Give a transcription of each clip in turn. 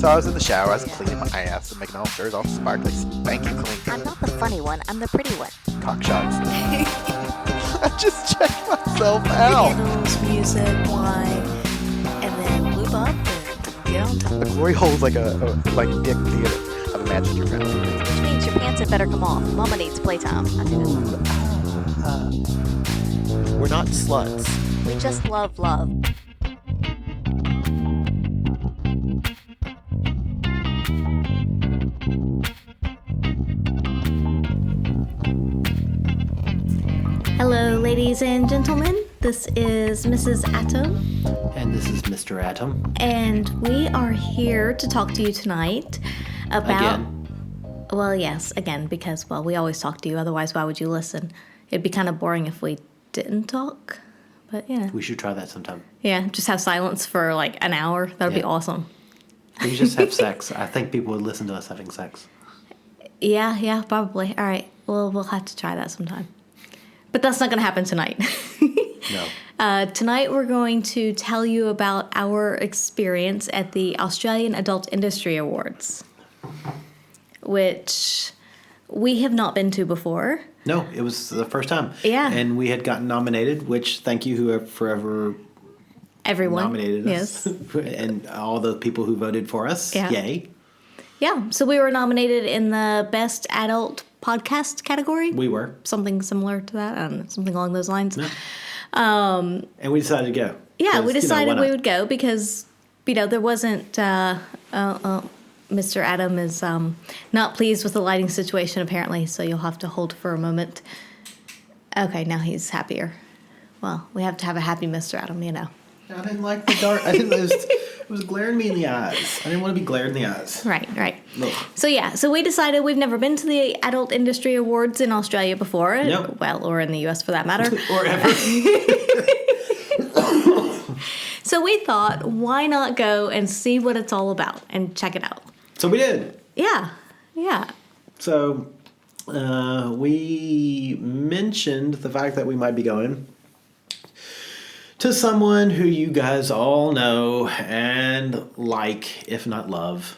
So I was in the shower, I was cleaning my ass and making all shirts all sparkly, spanky clean. I'm not the funny one, I'm the pretty one. Cock shots. I just checked myself out. Candles, music, wine, and then lube up and get on top. The glory hole's like a big theater. I've imagined your family. Which means your pants had better come off. Mama needs playtime. I do this. We're not sluts. We just love love. Hello, ladies and gentlemen. This is Mrs. Atom. And this is Mr. Atom. And we are here to talk to you tonight about... Again. Well, yes, again, because, well, we always talk to you. Otherwise, why would you listen? It'd be kind of boring if we didn't talk. But, yeah. We should try that sometime. Yeah, just have silence for like an hour. That would be awesome. We just have sex. I think people would listen to us having sex. Yeah, probably. All right. Well, we'll have to try that sometime. But that's not going to happen tonight. No. Tonight we're going to tell you about our experience at the Australian Adult Industry Awards, which we have not been to before. No, it was the first time. Yeah. And we had gotten nominated, which thank you whoever forever Everyone nominated us. Yes. And all the people who voted for us. Yeah. Yay. Yeah, so we were nominated in the Best Adult Podcast category. We were. Something similar to that. I don't know, something along those lines. Yeah. And we decided to go. Yeah, we decided why we not? would go because, there wasn't... Mr. Adam is not pleased with the lighting situation, apparently, so you'll have to hold for a moment. Okay, now he's happier. Well, we have to have a happy Mr. Adam, I didn't like the dark. It was glaring me in the eyes. I didn't want to be glared in the eyes. Right. Ugh. So we decided we've never been to the Adult Industry Awards in Australia before. Nope. Well, or in the U.S. for that matter. Or ever. So we thought, why not go and see what it's all about and check it out? So we did. Yeah. So we mentioned the fact that we might be going to someone who you guys all know and like, if not love,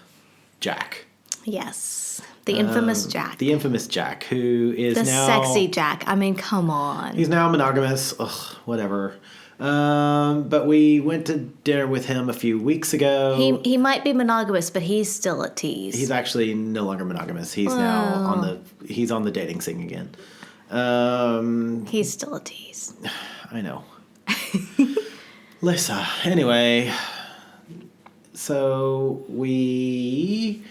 Jack. Yes. The infamous Jack. The infamous Jack, who is The now... sexy Jack. I mean, come on. He's now monogamous. Ugh, whatever. But we went to dinner with him a few weeks ago. He might be monogamous, but he's still a tease. He's actually no longer monogamous. He's now on the dating scene again. He's still a tease. I know. Lisa. Anyway, so we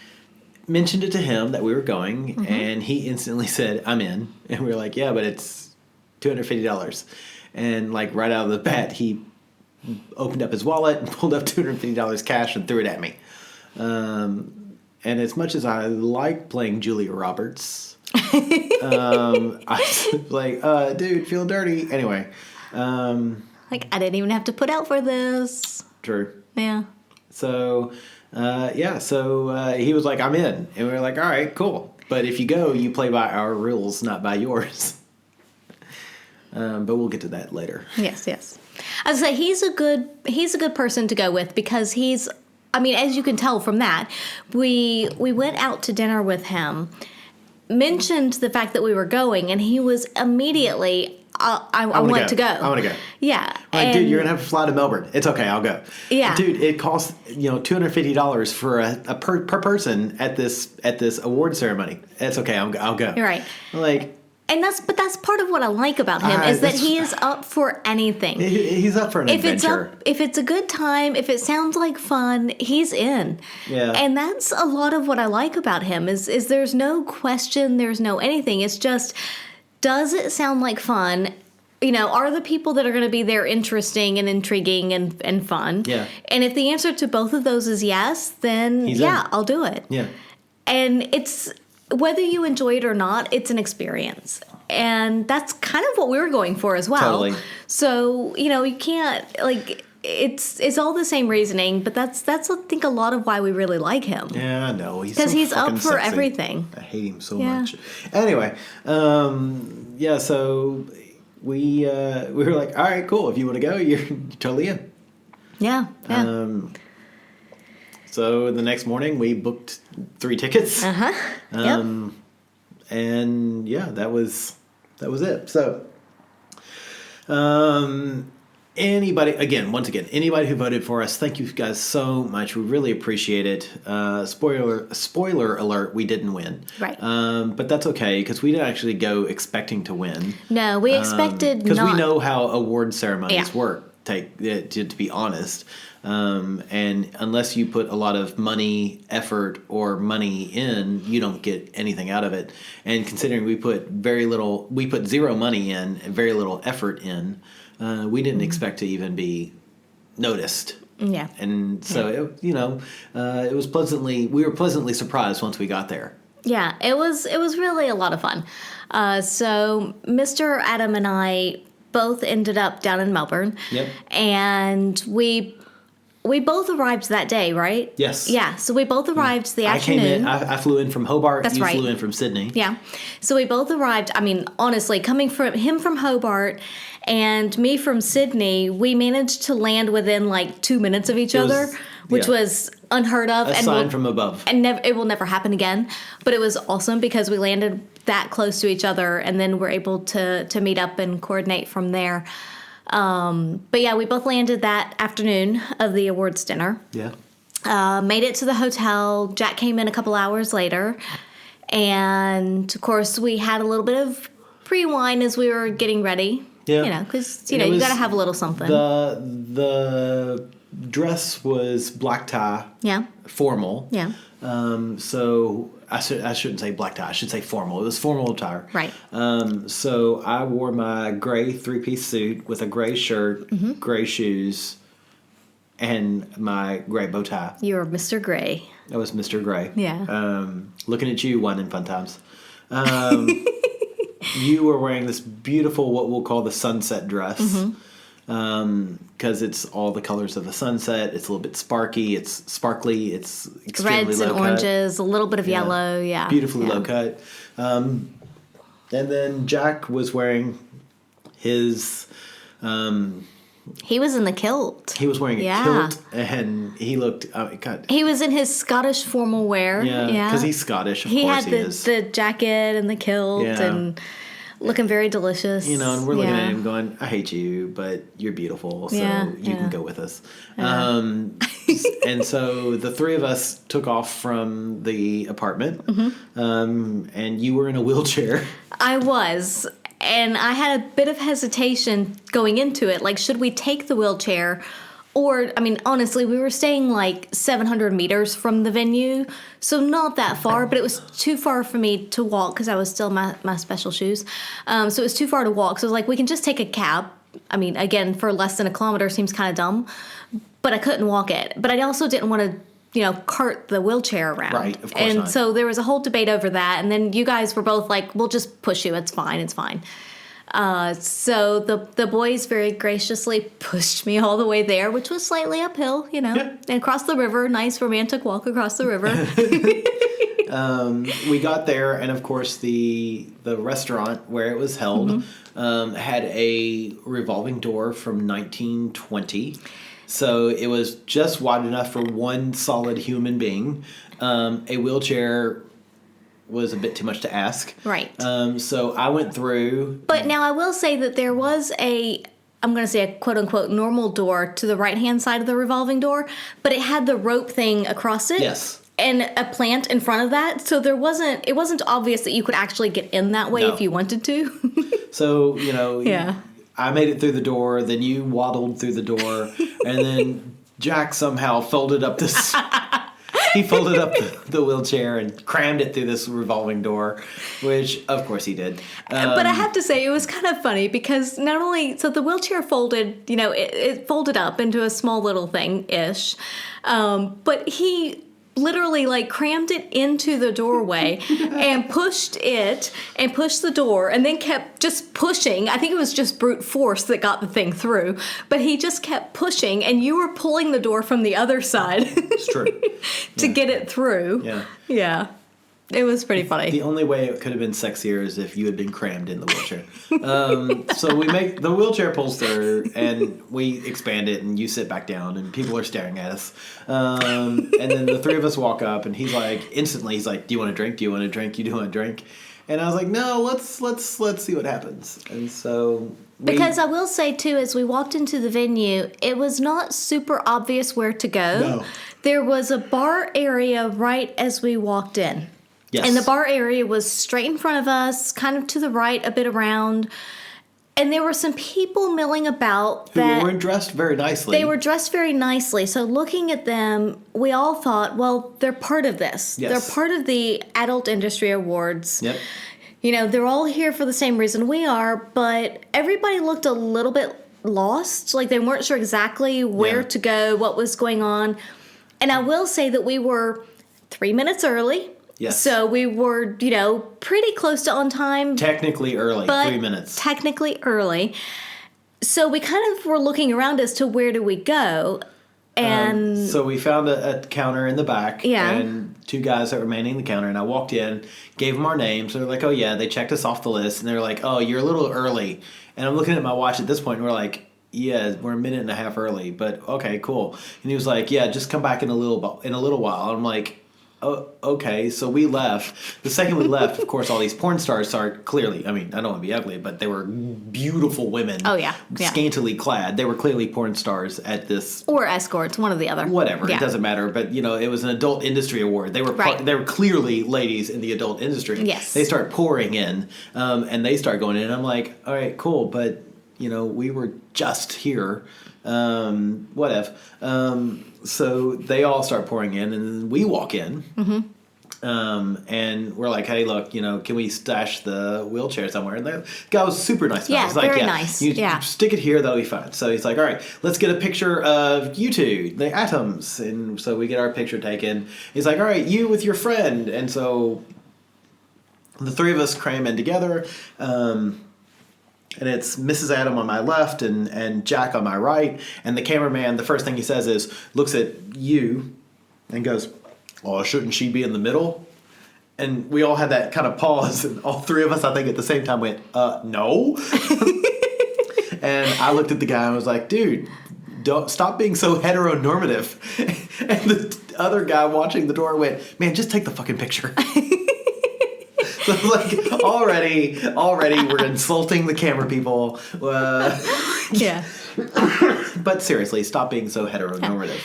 mentioned it to him that we were going, and he instantly said, "I'm in." And we were like, "Yeah, but it's $250." And like right out of the bat, he opened up his wallet and pulled up $250 cash and threw it at me. And as much as I like playing Julia Roberts, I was like, dude, feel dirty. Anyway. Like, I didn't even have to put out for this. True. Yeah. So, he was like, I'm in. And we were like, all right, cool. But if you go, you play by our rules, not by yours. But we'll get to that later. Yes. I was say he's a good person to go with because as you can tell from that, we went out to dinner with him, mentioned the fact that we were going, and he was immediately, I want to go. I want to go. Yeah. Like, dude, you're gonna have to fly to Melbourne. It's okay, I'll go. Yeah. Dude, it costs $250 for a per person at this award ceremony. It's okay, I'll go. You're right. Like. And that's part of what I like about him is that he is up for anything. He's up for an adventure. If it's a good time, if it sounds like fun, he's in. Yeah. And that's a lot of what I like about him is there's no question, there's no anything. It's just, does it sound like fun? Are the people that are going to be there interesting and intriguing and fun? Yeah. And if the answer to both of those is yes, then I'll do it. Yeah. And it's... whether you enjoy it or not, it's an experience. And that's kind of what we were going for as well. Totally. So, you can't, it's all the same reasoning, but that's I think, a lot of why we really like him. Yeah, I know. Because he's up for everything. I hate him so much. Anyway, so we were like, all right, cool. If you want to go, you're totally in. Yeah. So the next morning we booked 3 tickets. Yep. And yeah, that was it. So, anybody who voted for us, thank you guys so much. We really appreciate it. Spoiler alert, we didn't win. Right. But that's okay, because we didn't actually go expecting to win. No, we expected not. Because we know how award ceremonies work, to be honest. And unless you put a lot of money, effort, or money in, you don't get anything out of it. And considering we put 0 money in and very little effort in, we didn't expect to even be noticed. Yeah. And so, we were pleasantly surprised once we got there. Yeah, it was really a lot of fun. So Mr. Adam and I both ended up down in Melbourne. Yep. And we both arrived that day, right? Yes. Yeah, so we both arrived the afternoon. I flew in from Hobart. That's you right. flew in from Sydney. Yeah. So we both arrived, I mean, honestly, coming from him from Hobart and me from Sydney, we managed to land within like 2 minutes of each other, which was unheard of. A sign from above. And it will never happen again. But it was awesome because we landed that close to each other and then we're able to meet up and coordinate from there. But yeah, we both landed that afternoon of the awards dinner. Yeah. Made it to the hotel. Jack came in a couple hours later. And of course, we had a little bit of pre-wine as we were getting ready. Yeah. Because, you got to have a little something. The dress was black tie. Yeah. Formal. Yeah. So I shouldn't say black tie. I should say formal. It was formal attire. Right. So I wore my gray 3-piece suit with a gray shirt, gray shoes, and my gray bow tie. You're Mr. Gray. I was Mr. Gray. Yeah. Looking at you, wine and fun times. You were wearing this beautiful, what we'll call the sunset dress. Because it's all the colors of the sunset. It's a little bit sparky. It's sparkly. It's extremely Reds low and cut. oranges, a little bit of yellow. Yeah. Beautifully low cut. And then Jack was wearing his... he was in the kilt. he was wearing a kilt, and he looked... God. He was in his Scottish formal wear. Yeah, because he's Scottish, of he course had he is. the jacket and the kilt and looking very delicious. And we're looking at him going, I hate you, but you're beautiful, so you can go with us. And so the 3 of us took off from the apartment, and you were in a wheelchair. I was, and I had a bit of hesitation going into it. Like, should we take the wheelchair? Or, I mean, honestly, we were staying like 700 meters from the venue, so not that far, but it was too far for me to walk because I was still in my special shoes. So it was too far to walk. So I was like, we can just take a cab. I mean, again, for less than a kilometer seems kind of dumb, but I couldn't walk it. But I also didn't want to, cart the wheelchair around. Right, of course and not. so there was a whole debate over that. And then you guys were both like, we'll just push you. It's fine. So the boys very graciously pushed me all the way there, which was slightly uphill, and across the river. Nice romantic walk across the river. We got there, and of course the restaurant where it was held had a revolving door from 1920. So it was just wide enough for one solid human being. A wheelchair was a bit too much to ask. Right. So I went through. But now I will say that there was I'm going to say a quote-unquote normal door to the right-hand side of the revolving door, but it had the rope thing across it. Yes. And a plant in front of that, so it wasn't obvious that you could actually get in that way if you wanted to. So, Yeah. I made it through the door, then you waddled through the door, and then Jack somehow folded up this... He folded up the wheelchair and crammed it through this revolving door, which, of course, he did. But I have to say, it was kind of funny because not only... So the wheelchair folded, it folded up into a small little thing-ish. But he literally, crammed it into the doorway and pushed the door and then kept just pushing. I think it was just brute force that got the thing through. But he just kept pushing, and you were pulling the door from the other side. It's true. to get it through. Yeah. Yeah. It was pretty funny. The only way it could have been sexier is if you had been crammed in the wheelchair. So we make the wheelchair pulls through, and we expand it, and you sit back down, and people are staring at us. And then the three of us walk up, and he's like, instantly, he's like, "Do you want a drink? Do you want a drink? You do want a drink?" And I was like, "No, let's see what happens." And so because I will say too, as we walked into the venue, it was not super obvious where to go. No. There was a bar area right as we walked in. Yes. And the bar area was straight in front of us, kind of to the right, a bit around. And there were some people milling about who that were dressed very nicely. They were dressed very nicely. So looking at them, we all thought, well, they're part of this. Yes. They're part of the Adult Industry Awards. Yep. You know, they're all here for the same reason we are, but everybody looked a little bit lost. Like they weren't sure exactly where to go, what was going on. And I will say that we were 3 minutes early. Yes. So we were, you know, pretty close to on time. Technically early, but 3 minutes. Technically early. So we kind of were looking around as to where do we go. And so we found a counter in the back, Yeah. and two guys that were manning the counter, and I walked in, gave them our names. They're like, "Oh yeah," they checked us off the list, and they're like, "Oh, you're a little early." And I'm looking at my watch at this point, and we're like, "Yeah, we're a minute and a half early, but okay, cool." And he was like, "Yeah, just come back in a little while." And I'm like, "Oh, okay." So we left. The second we left, of course, all these porn stars start clearly. I mean, I don't want to be ugly, but they were beautiful women. Oh, yeah. Yeah. Scantily clad. They were clearly porn stars at this. or escorts, one or the other. Whatever, Yeah. it doesn't matter. But you know, it was an adult industry award. They were Right. they were clearly ladies in the adult industry. Yes. They start pouring in, and they start going in. And I'm like, all right, cool, but you know, we were just here. Whatever. So they all start pouring in, and then we walk in. Mm-hmm. And we're like, "Hey, look, you know, can we stash the wheelchair somewhere?" And the guy was super nice. Yeah, He's like, very nice. You Yeah. stick it here, that'll be fine. So he's like, "All right, let's get a picture of you two, the atoms." And so we get our picture taken. He's like, "All right, you with your friend." And so the three of us cram in together. And it's Mrs. Adam on my left and Jack on my right. And the cameraman, the first thing he says is, looks at you and goes, "Oh, shouldn't she be in the middle?" And we all had that kind of pause. And all three of us, I think, at the same time went, "No." And I looked at the guy and was like, "Dude, don't stop being so heteronormative." And the other guy watching the door went, "Man, just take the fucking picture." So like already we're insulting the camera people. Yeah. But seriously, stop being so heteronormative.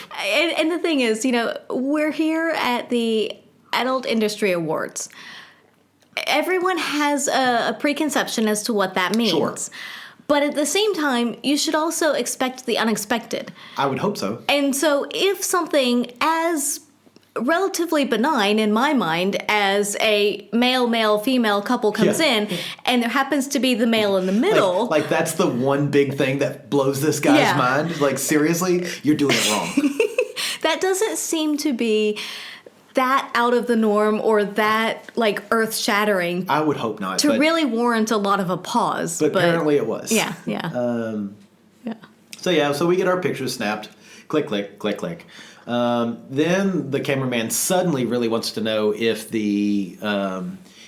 And the thing is, you know, we're here at the Adult Industry Awards. Everyone has a preconception as to what that means. Sure. But at the same time, you should also expect the unexpected. I would hope so. And so if something as relatively benign in my mind as a male female couple comes Yeah. in and there happens to be the male in the middle, Like that's the one big thing that blows this guy's Yeah. mind. Like seriously, you're doing it wrong. that doesn't seem to be that out of the norm or that like earth shattering I would hope not. to but, really warrant a lot of a pause. but apparently it was. Yeah. So we get our pictures snapped. Click, click, click, click. Then the cameraman suddenly really wants to know if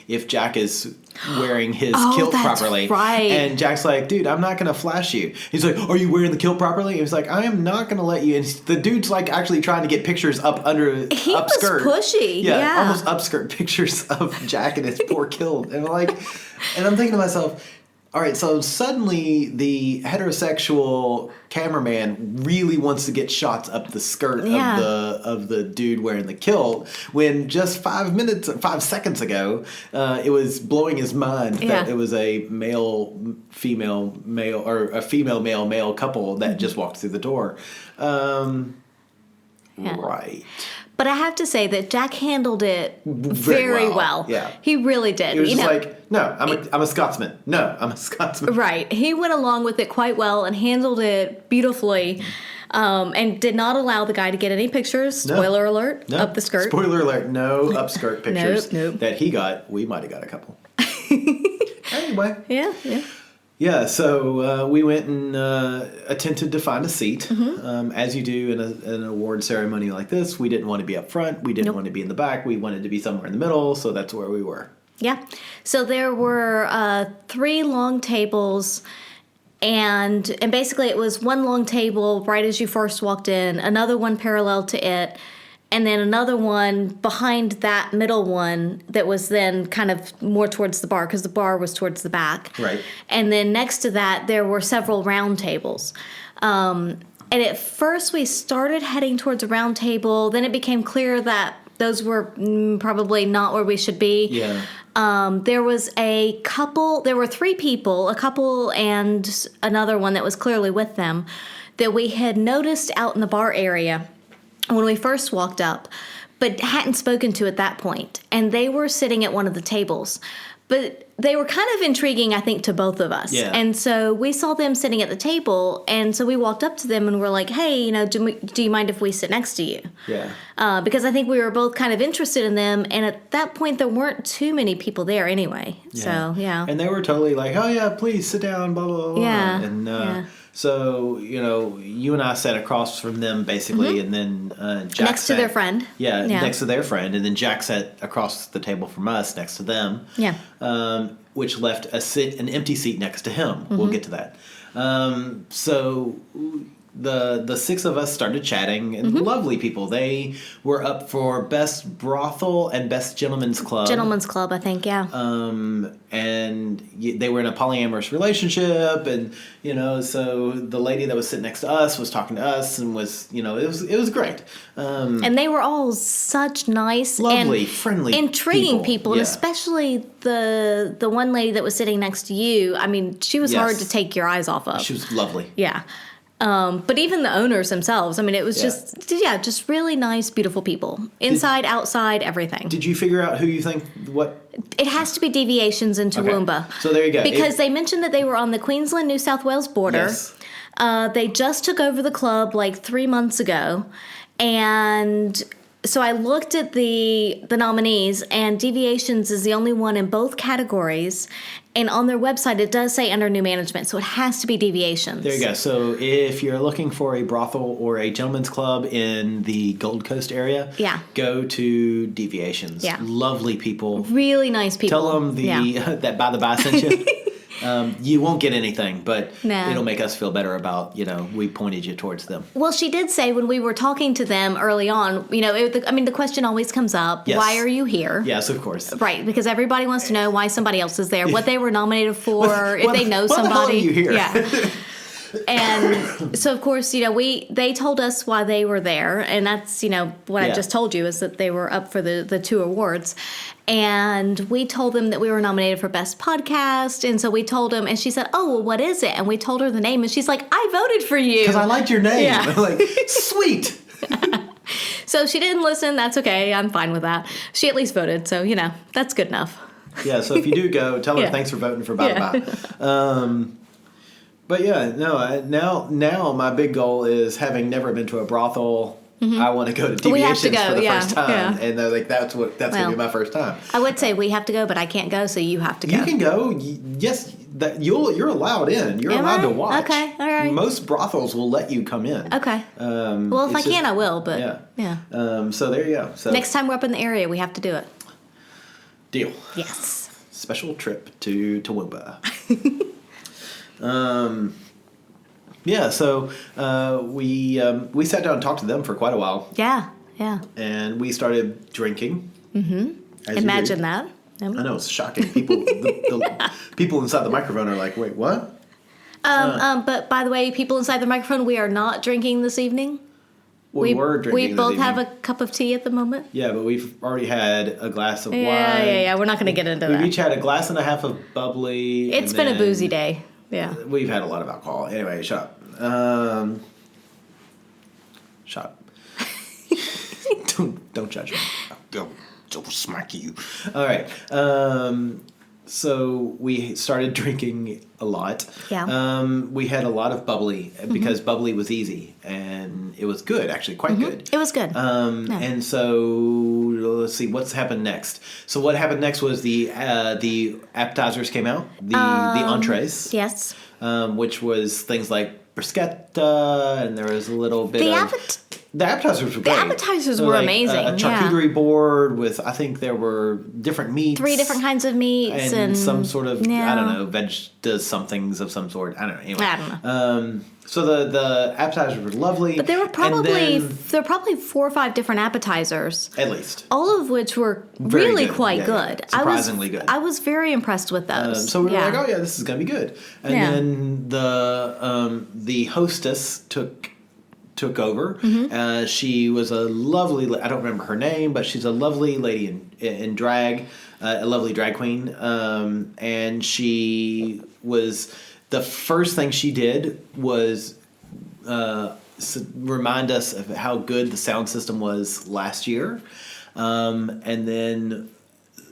if Jack is wearing his kilt that's properly. right. And Jack's like, "Dude, I'm not going to flash you." He's like, "Are you wearing the kilt properly?" And he's like, "I am not going to let you." And the dude's like actually trying to get pictures up under He up was skirt. pushy. Yeah. Almost upskirt pictures of Jack and his poor kilt. And I'm thinking to myself, all right, so suddenly the heterosexual cameraman really wants to get shots up the skirt Yeah. of the dude wearing the kilt, when just 5 seconds ago, it was blowing his mind that it was a female male or a female male couple that just walked through the door. Right. But I have to say that Jack handled it very well. Yeah. He really did. He was just like, "No, I'm a Scotsman. No, I'm a Scotsman." Right. He went along with it quite well and handled it beautifully, and did not allow the guy to get any pictures. Spoiler alert, No. up the skirt. Spoiler alert, no upskirt pictures Nope. that he got. We might have got a couple. Anyway. Yeah. Yeah, so we went and attempted to find a seat. As you do in an award ceremony like this, we didn't want to be up front. We didn't want to be in the back. We wanted to be somewhere in the middle, so that's where we were. Yeah. So there were 3 long tables, and basically it was one long table right as you first walked in, another one parallel to it, and then another one behind that middle one that was then kind of more towards the bar because the bar was towards the back. Right. And then next to that, there were several round tables. And at first, we started heading towards a round table. Then it became clear that those were probably not where we should be. Yeah. There was a couple. There were 3 people, a couple and another one that was clearly with them, that we had noticed out in the bar area when we first walked up, but hadn't spoken to at that point. And they were sitting at one of the tables. But they were kind of intriguing, I think, to both of us. Yeah. And so we saw them sitting at the table, and so we walked up to them and we're like, hey, do you mind if we sit next to you? Yeah. Because I think we were both kind of interested in them, and at that point there weren't too many people there anyway. Yeah. So, yeah. And they were totally like, oh, yeah, please sit down, blah, blah, blah. Yeah. And so, you and I sat across from them basically, and then Jack Next to their friend. Yeah, Yeah. next to their friend. And then Jack sat across the table from us next to them. Yeah. Which left an empty seat next to him. We'll get to that. So the 6 of us started chatting, and lovely people. They were up for Best Brothel and Best Gentleman's Club. Gentleman's Club, I think, yeah. And they were in a polyamorous relationship, and so the lady that was sitting next to us was talking to us, and was it was great. And they were all such nice, Lovely, and friendly, intriguing people, and Yeah. especially the one lady that was sitting next to you. I mean, she was hard to take your eyes off of. She was lovely. Yeah. But even the owners themselves, I mean, it was just really nice, beautiful people. Inside, outside, everything. Did you figure out who you think what? It has to be deviations in Toowoomba. Okay. So there you go. Because they mentioned that they were on the Queensland-New South Wales border. Yes. They just took over the club like 3 months ago. And so I looked at the nominees, and Deviations is the only one in both categories. And on their website, it does say under new management, so it has to be Deviations. There you go. So if you're looking for a brothel or a gentleman's club in the Gold Coast area, go to Deviations. Yeah. Lovely people. Really nice people. Tell them that by the by sent you. You won't get anything, but No. it'll make us feel better about, we pointed you towards them. Well, she did say when we were talking to them early on, the question always comes up, Yes. why are you here? Yes, of course. Right, because everybody wants to know why somebody else is there, what they were nominated for, if they know somebody. Why the hell are you here? Yeah. And so, of course, they told us why they were there, and that's, what I just told you is that they were up for the 2 awards. And we told them that we were nominated for Best Podcast, and so we told them, and she said, oh, well, what is it? And we told her the name, and she's like, I voted for you. Because I liked your name. Yeah. I'm like, sweet. So she didn't listen. That's okay. I'm fine with that. She at least voted, so, that's good enough. Yeah, so if you do go, tell her thanks for voting for Bye Bye. But yeah, no. Now my big goal is, having never been to a brothel, I want to go to Deviations We have to go, for the yeah, first time, yeah. and they're like, that's going to be my first time. I would say we have to go, but I can't go, so you have to go. You can go. Yes, you're allowed in. You're Am allowed I? to watch. Okay, all right. Most brothels will let you come in. Okay. Well, if I can, I will. But yeah. So there you go. So next time we're up in the area, we have to do it. Deal. Yes. Special trip to Toowoomba. Yeah, so we sat down and talked to them for quite a while. Yeah, yeah. And we started drinking. Mm-hmm. Imagine that. I know, it's shocking. People, the people inside the microphone are like, "Wait, what?" But by the way, people inside the microphone, we are not drinking this evening. We were drinking. We this both evening. have a cup of tea at the moment. Yeah, but we've already had a glass of wine. Yeah. We're not going to get into that. We've each had a glass and a half of bubbly. It's been a boozy day. Yeah. We've had a lot of alcohol. Anyway, shut up. Shut up. Don't judge me. I'll smack you. All right. So we started drinking a lot. Yeah. We had a lot of bubbly because bubbly was easy and it was good, actually quite good. It was good. Yeah. And so let's see what's happened next. So what happened next was the appetizers came out, the entrees. Yes. Which was things like bruschetta, and there was a little bit the appetizers were great. The appetizers So were like amazing. A charcuterie board with, I think there were different meats. 3 different kinds of meats. And some sort of, I don't know, does somethings of some sort. I don't know. Anyway. I don't know. So the appetizers were lovely. But there were probably 4 or 5 different appetizers. At least. All of which were Very really good. quite Yeah, good. yeah. Surprisingly good. I was very impressed with those. So we were like, oh yeah, this is going to be good. And then the hostess took over. She was a lovely, I don't remember her name, but she's a lovely lady in drag, a lovely drag queen. And she was, the first thing she did was remind us of how good the sound system was last year. And then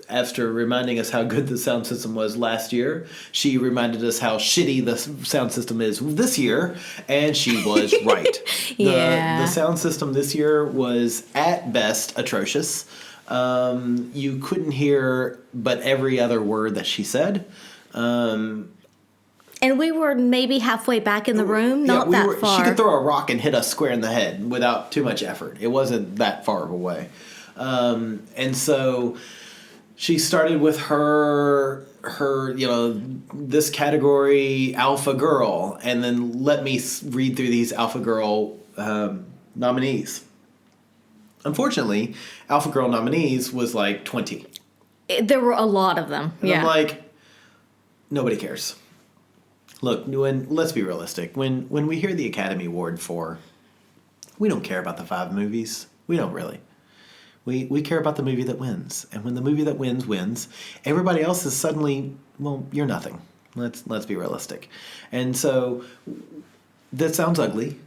after reminding us how good the sound system was last year, she reminded us how shitty the sound system is this year, and she was right. The sound system this year was at best atrocious. You couldn't hear but every other word that she said. And we were maybe halfway back in the room, not that far. She could throw a rock and hit us square in the head without too much effort. It wasn't that far away. And so she started with her this category alpha girl, and then let me read through these alpha girl nominees. Unfortunately, alpha girl nominees was like 20. There were a lot of them. And I'm like, nobody cares. Look, let's be realistic. When we hear the Academy Award we don't care about the 5 movies. We don't really. We care about the movie that wins. And when the movie that wins, everybody else is suddenly, well, you're nothing. Let's be realistic. And so that sounds ugly,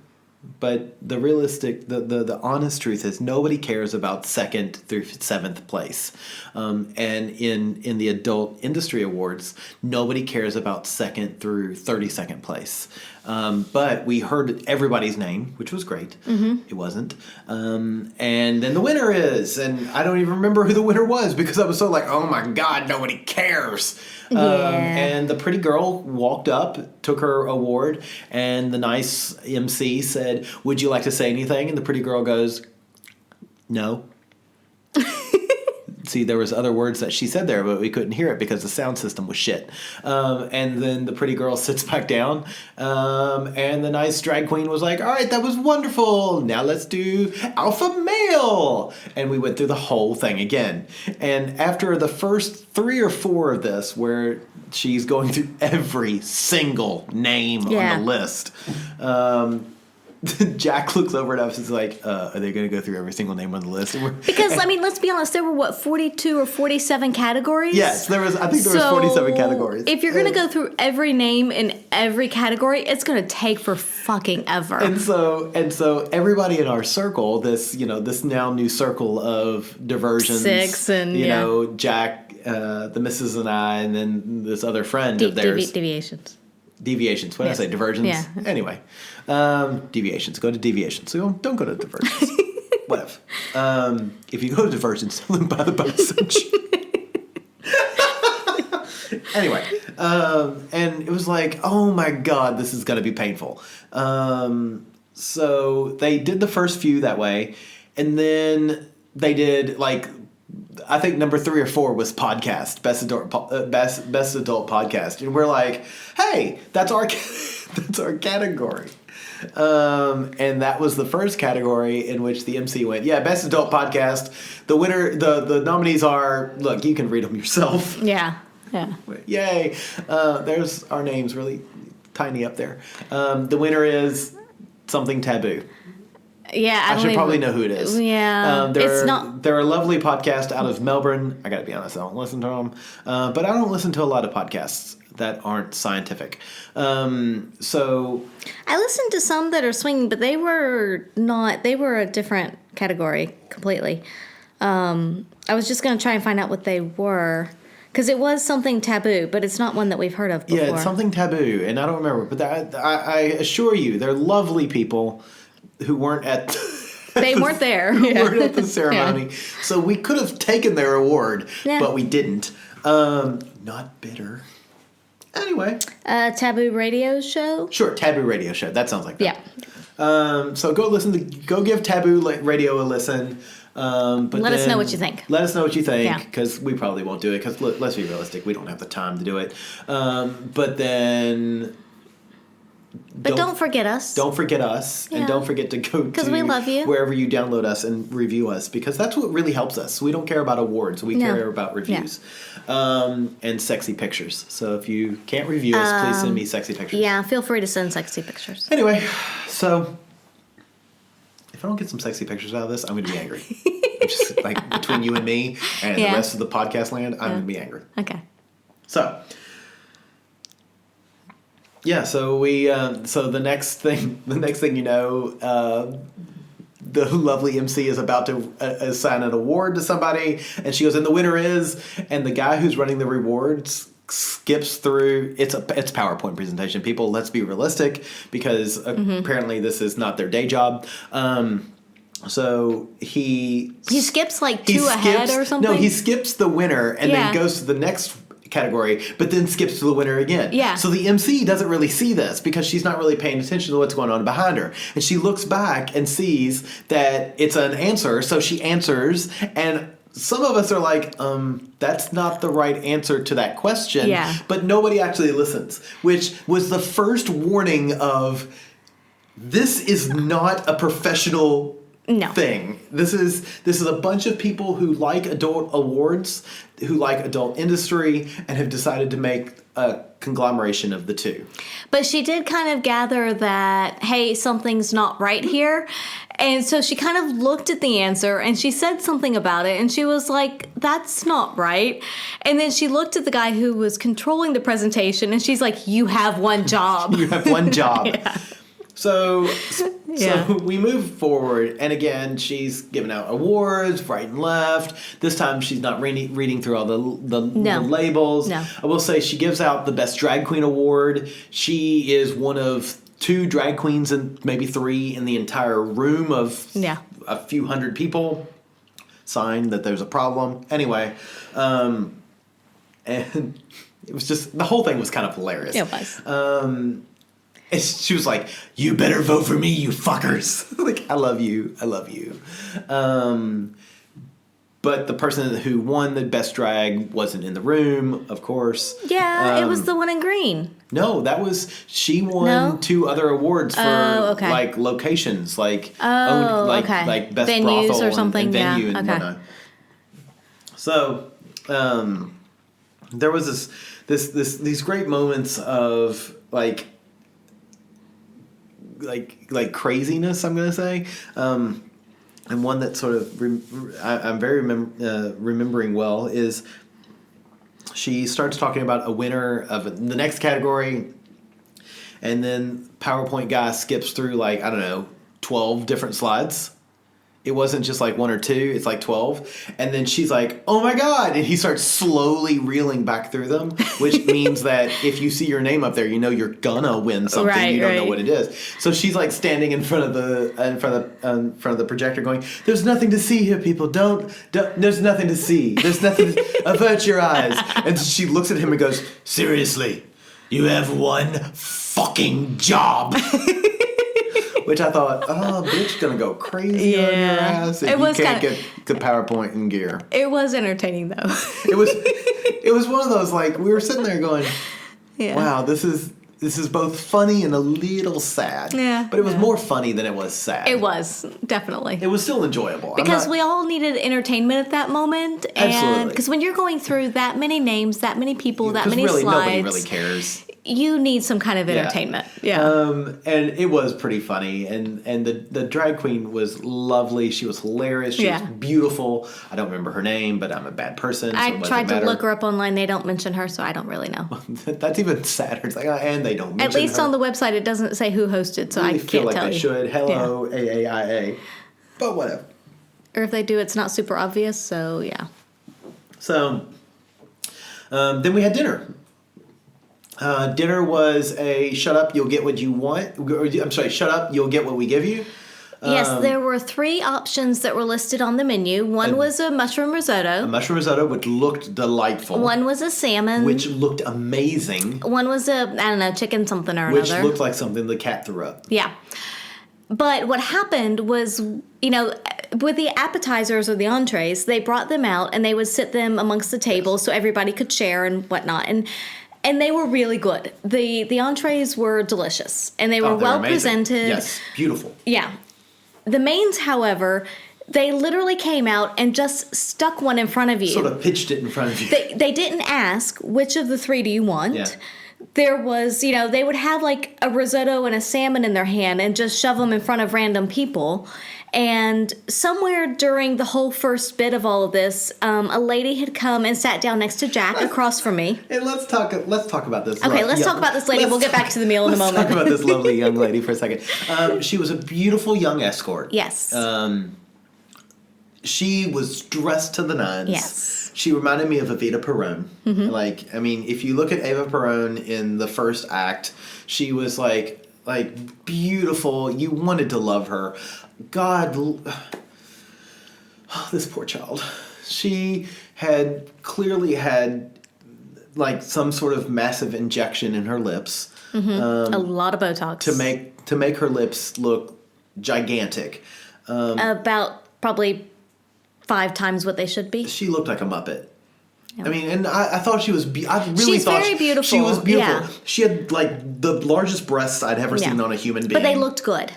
but the realistic, the honest truth is nobody cares about 2nd through 7th place. And in the Adult Industry Awards, nobody cares about 2nd through 32nd place. But we heard everybody's name, which was great. It wasn't. And then the winner is, and I don't even remember who the winner was because I was so like, oh my God, nobody cares. And the pretty girl walked up, took her award, and the nice MC said, would you like to say anything? And the pretty girl goes, no. See, there was other words that she said there, but we couldn't hear it because the sound system was shit. And then the pretty girl sits back down, and the nice drag queen was like, all right, that was wonderful. Now let's do alpha male. And we went through the whole thing again. And after the first 3 or 4 of this, where she's going through every single name on the list, Jack looks over at us and is like, are they going to go through every single name on the list? Because, I mean, let's be honest, there were, 42 or 47 categories? Yes, I think there was 47 categories. If you're going to go through every name in every category, it's going to take for fucking ever. And so everybody in our circle, this now new circle of diversions. 6 and, Jack, the missus and I, and then this other friend of theirs. Deviations. Deviations. What did I say? Diversions? Yeah. Anyway. Deviations. Go to deviations. So don't go to diversions. Whatever. If you go to diversions, live by the passage. Anyway. And it was like, oh my God, this is going to be painful. So they did the first few that way. And then they did I think number 3 or 4 was podcast, best adult podcast, and we're like, hey, that's our category, and that was the first category in which the MC went, yeah, best adult podcast. The winner, the nominees are, look, you can read them yourself. Yeah. Yay! There's our names really tiny up there. The winner is something taboo. Yeah, I should probably know who it is. Yeah, it's not. They're a lovely podcast out of Melbourne. I gotta be honest, I don't listen to them, but I don't listen to a lot of podcasts that aren't scientific. So I listened to some that are swinging, but they were not. They were a different category completely. I was just gonna try and find out what they were, Because it was something taboo, but it's not one that we've heard of before. Yeah, it's something taboo, and I don't remember. But I assure you, they're lovely people who weren't at. They weren't there. Who weren't at the ceremony, so we could have taken their award, but we didn't. Not bitter. Anyway, Taboo radio show. Sure, Taboo radio show. That sounds like that. Yeah. So go give Taboo Radio a listen. But let us know what you think. Let us know what you think, because we probably won't do it, because let's be realistic, we don't have the time to do it. But then... But don't forget us. Don't forget us, and don't forget to go to we love you. Wherever you download us and review us, because that's what really helps us. We don't care about awards. We care about reviews and sexy pictures. So if you can't review us, please send me sexy pictures. Yeah, feel free to send sexy pictures. Anyway, so... if I don't get some sexy pictures out of this, I'm going to be angry. Just like between you and me and the rest of the podcast land, I'm going to be angry. Okay. So, so we so the next thing you know, the lovely MC is about to assign an award to somebody, and she goes, and the winner is, and the guy who's running the rewards skips through. It's a PowerPoint presentation. People, let's be realistic, because apparently this is not their day job. So he skips like two ahead or something. No, he skips the winner and then goes to the next category, but then skips to the winner again. Yeah. So the MC doesn't really see this, because she's not really paying attention to what's going on behind her, and she looks back and sees that it's an answer. So she answers, and some of us are like, that's not the right answer to that question. Yeah. But nobody actually listens, which was the first warning of, this is not a professional thing. This is a bunch of people who like adult awards, who like adult industry, and have decided to make a conglomeration of the two. But she did kind of gather that, hey, something's not right here. And so she kind of looked at the answer and she said something about it, and she was like, that's not right. And then she looked at the guy who was controlling the presentation, and she's like, you have one job. You have one job. So we move forward, and again, she's giving out awards right and left. This time, she's not reading through all the labels. No. I will say she gives out the Best Drag Queen award. She is one of 2 drag queens, and maybe 3 in the entire room of a few hundred people. Sign that there's a problem. Anyway, and it was just, the whole thing was kind of hilarious. It was. She was like, you better vote for me, you fuckers. Like, I love you. I love you. But the person who won the best drag wasn't in the room, of course. Yeah, it was the one in green. No, she won 2 other awards for like locations, like like best venues brothel or something, and venue and whatnot. So there was these great moments of like craziness, I'm gonna say, and one that sort of I'm very remembering well is she starts talking about a winner of the next category, and then PowerPoint guy skips through 12 different slides. It wasn't just like 1 or 2, it's like 12. And then she's like, oh my God. And he starts slowly reeling back through them, which means that if you see your name up there, you know you're gonna win something. You don't know what it is. So she's like standing in front of the projector going, there's nothing to see here, people. Don't there's nothing to see. There's nothing avert your eyes. And she looks at him and goes, seriously, you have one fucking job. Which I thought, bitch, gonna go crazy on your ass if you can't get the PowerPoint in gear. It was entertaining, though. It was one of those, like, we were sitting there going, wow, this is both funny and a little sad. Yeah. But it was more funny than it was sad. It was, definitely. It was still enjoyable. Because we all needed entertainment at that moment. Absolutely. Because when you're going through that many names, that many people, that many slides. Nobody really cares. You need some kind of entertainment. Yeah. And it was pretty funny. And the drag queen was lovely. She was hilarious. She was beautiful. I don't remember her name, but I'm a bad person. So I tried to look her up online. They don't mention her, so I don't really know. That's even sadder. It's like, and they don't mention her. At least on the website, it doesn't say who hosted, so I can't tell you. I feel like they should. Hello, AAIA. But whatever. Or if they do, it's not super obvious, so yeah. So... Then we had dinner. Dinner was a shut up, you'll get what you want. I'm sorry, shut up, you'll get what we give you. Yes, there were 3 options that were listed on the menu. One was a mushroom risotto. A mushroom risotto, which looked delightful. One was a salmon. Which looked amazing. One was chicken something or which another. Which looked like something the cat threw up. Yeah. But what happened was, with the appetizers or the entrees, they brought them out and they would sit them amongst the table so everybody could share and whatnot. And they were really good. The entrees were delicious and they were well presented. Yes, beautiful. Yeah. The mains, however, they literally came out and just stuck one in front of you. Sort of pitched it in front of you. They didn't ask, which of the 3 do you want? Yeah. There was, they would have like a risotto and a salmon in their hand and just shove them in front of random people. And somewhere during the whole first bit of all of this, a lady had come and sat down next to Jack across from me. And let's talk about this. Okay, let's talk about this lady. We'll get back to the meal in a moment. Let's talk about this lovely young lady for a second. She was a beautiful young escort. Yes. She was dressed to the nines. Yes. She reminded me of Evita Peron. Mm-hmm. If you look at Eva Peron in the first act, she was like beautiful. You wanted to love her. God, this poor child. She had clearly had some sort of massive injection in her lips. Mm-hmm. A lot of Botox to make her lips look gigantic. About probably 5 times what they should be. She looked like a Muppet. Yeah. I mean, and I thought she was. She's very beautiful. She was beautiful. Yeah. She had the largest breasts I'd ever seen on a human being. But they looked good.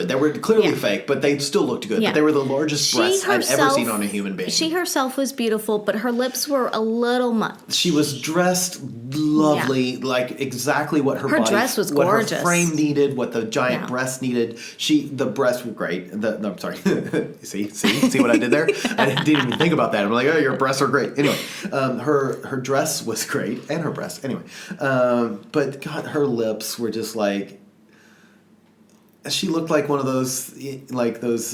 They were clearly fake, but they still looked good. Yeah. But they were the largest breasts I'd ever seen on a human being. She herself was beautiful, but her lips were a little much. She was dressed lovely, exactly what her body, dress was what gorgeous. her frame needed, what the giant breasts needed. The breasts were great. I'm sorry. see what I did there? I didn't even think about that. I'm like, oh, your breasts are great. Anyway, her dress was great, and her breasts. Anyway, but God, her lips were just she looked like one of those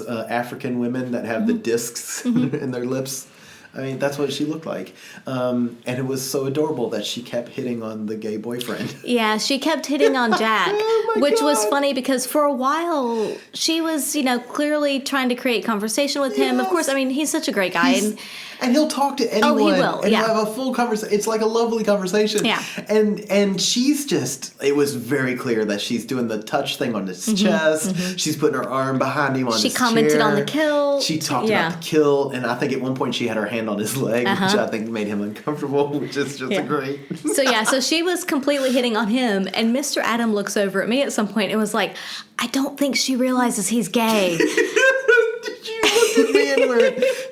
African women that have the discs in their lips. I mean, that's what she looked like. And it was so adorable that she kept hitting on the gay boyfriend. Yeah, she kept hitting on Jack, which was funny because for a while she was, clearly trying to create conversation with him. Of course, I mean, he's such a great guy. And he'll talk to anyone. Oh, he will, and have a full conversation. It's like a lovely conversation. Yeah. And she's it was very clear that she's doing the touch thing on his chest. Mm-hmm. She's putting her arm behind him on his chair. She commented on the kill. She talked about the kill. And I think at one point she had her hand on his leg, which I think made him uncomfortable, which is just great. So she was completely hitting on him. And Mr. Adam looks over at me at some point and was like, I don't think she realizes he's gay.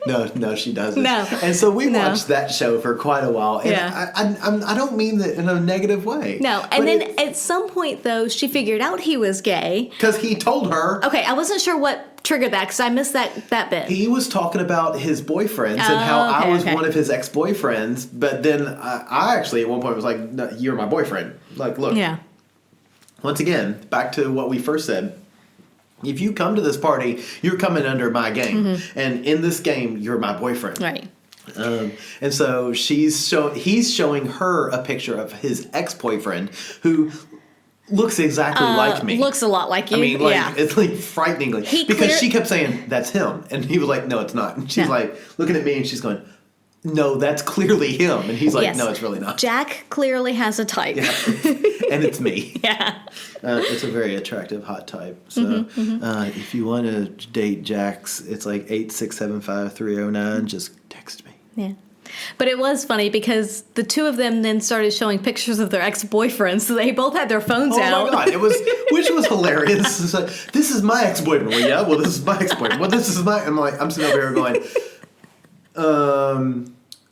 No, she doesn't. No. And so we watched that show for quite a while. And Yeah. I don't mean that in a negative way. No. And then at some point, though, she figured out he was gay. Because he told her. Okay, I wasn't sure what triggered that because I missed that bit. He was talking about his boyfriends and how I was one of his ex-boyfriends. But then I actually at one point was like, no, you're my boyfriend. Like, look. Yeah. Once again, back to what we first said. If you come to this party, you're coming under my game. Mm-hmm. And in this game, you're my boyfriend. Right. And so he's showing her a picture of his ex-boyfriend who looks exactly like me. Looks a lot like you. I mean, it's frighteningly. Because she kept saying, that's him. And he was like, no, it's not. And she's looking at me and she's going, no, that's clearly him. And he's like, no, it's really not. Jack clearly has a type. Yeah. And it's me. Yeah. It's a very attractive hot type. So if you want to date Jack's, it's 8675309. Just text me. Yeah. But it was funny because the two of them then started showing pictures of their ex-boyfriends. So they both had their phones out. Oh my God. Which was hilarious. It's like, this is my ex-boyfriend. Well, yeah, this is my ex-boyfriend. Well, this is my... I'm sitting over here going...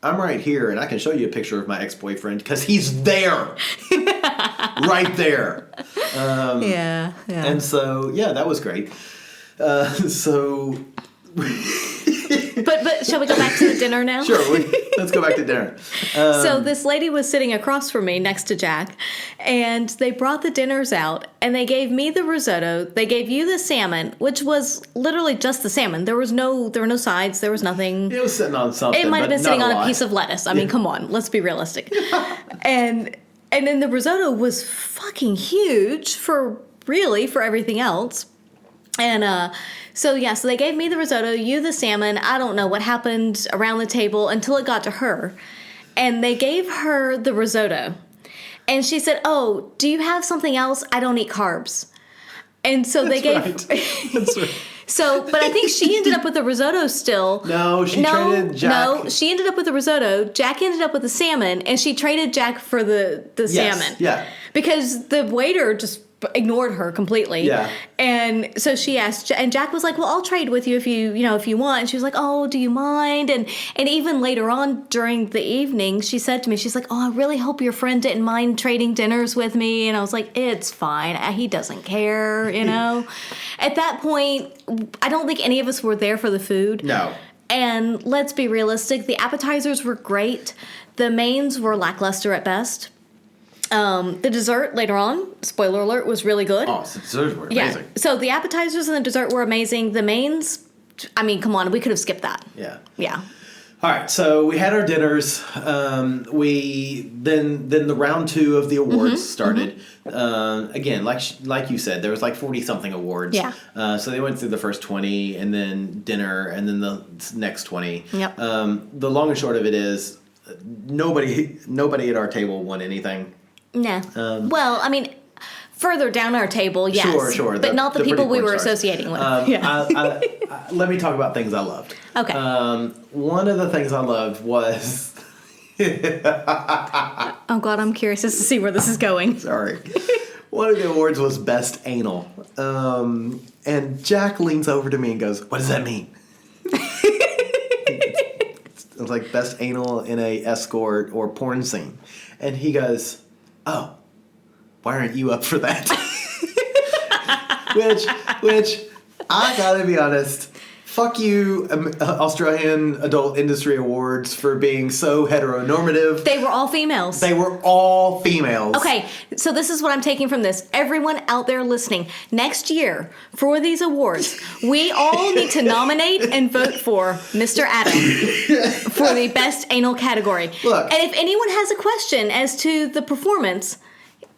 I'm right here, and I can show you a picture of my ex-boyfriend because he's there, right there. Yeah. And so, that was great. But shall we go back to the dinner now? Sure. Let's go back to dinner. So this lady was sitting across from me next to Jack, and they brought the dinners out, and they gave me the risotto. They gave you the salmon, which was literally just the salmon. There were no sides. There was nothing. It was sitting on something. It might have been sitting on lot. a piece of lettuce. I mean, come on, let's be realistic. And then the risotto was fucking huge for everything else. And so they gave me the risotto, you the salmon. I don't know what happened around the table until it got to her. And they gave her the risotto. And she said, "Oh, do you have something else? I don't eat carbs." And so they gave... Right. That's right. So, but I think she ended up with the risotto still. No, she traded Jack. No, she ended up with the risotto. Jack ended up with the salmon, and she traded Jack for the salmon. Yeah. Because the waiter just ignored her completely. Yeah. And so she asked, and Jack was like, "Well, I'll trade with you if you want." And she was like, "Oh, do you mind?" And even later on during the evening, she said to me, she's like, "Oh, I really hope your friend didn't mind trading dinners with me." And I was like, "It's fine. He doesn't care, At that point, I don't think any of us were there for the food. No. And let's be realistic. The appetizers were great. The mains were lackluster at best. The dessert later on, spoiler alert, was really good. Oh, so the desserts were amazing. Yeah. So the appetizers and the dessert were amazing. The mains, I mean, come on, we could have skipped that. Yeah. Yeah. All right, so we had our dinners. We then the round 2 of the awards started. Again, like you said, there was like 40-something awards. Yeah. So they went through the first 20, and then dinner, and then the next 20. Yep. The long and short of it is, nobody at our table won anything. No. Well, I mean, further down our table, yes. Sure. But not the people we were stars. associating with. Let me talk about things I loved. Okay. One of the things I loved was... Oh, God, I'm curious as to see where this is going. Sorry. One of the awards was Best Anal. And Jack leans over to me and goes, "What does that mean?" It was like Best Anal in a escort or porn scene. And he goes, "Oh, why aren't you up for that?" which I gotta be honest, fuck you, Australian Adult Industry Awards, for being so heteronormative. They were all females. They were all females. Okay, so this is what I'm taking from this. Everyone out there listening, next year for these awards, we all need to nominate and vote for Mr. Adam for the Best Anal category. Look. And if anyone has a question as to the performance,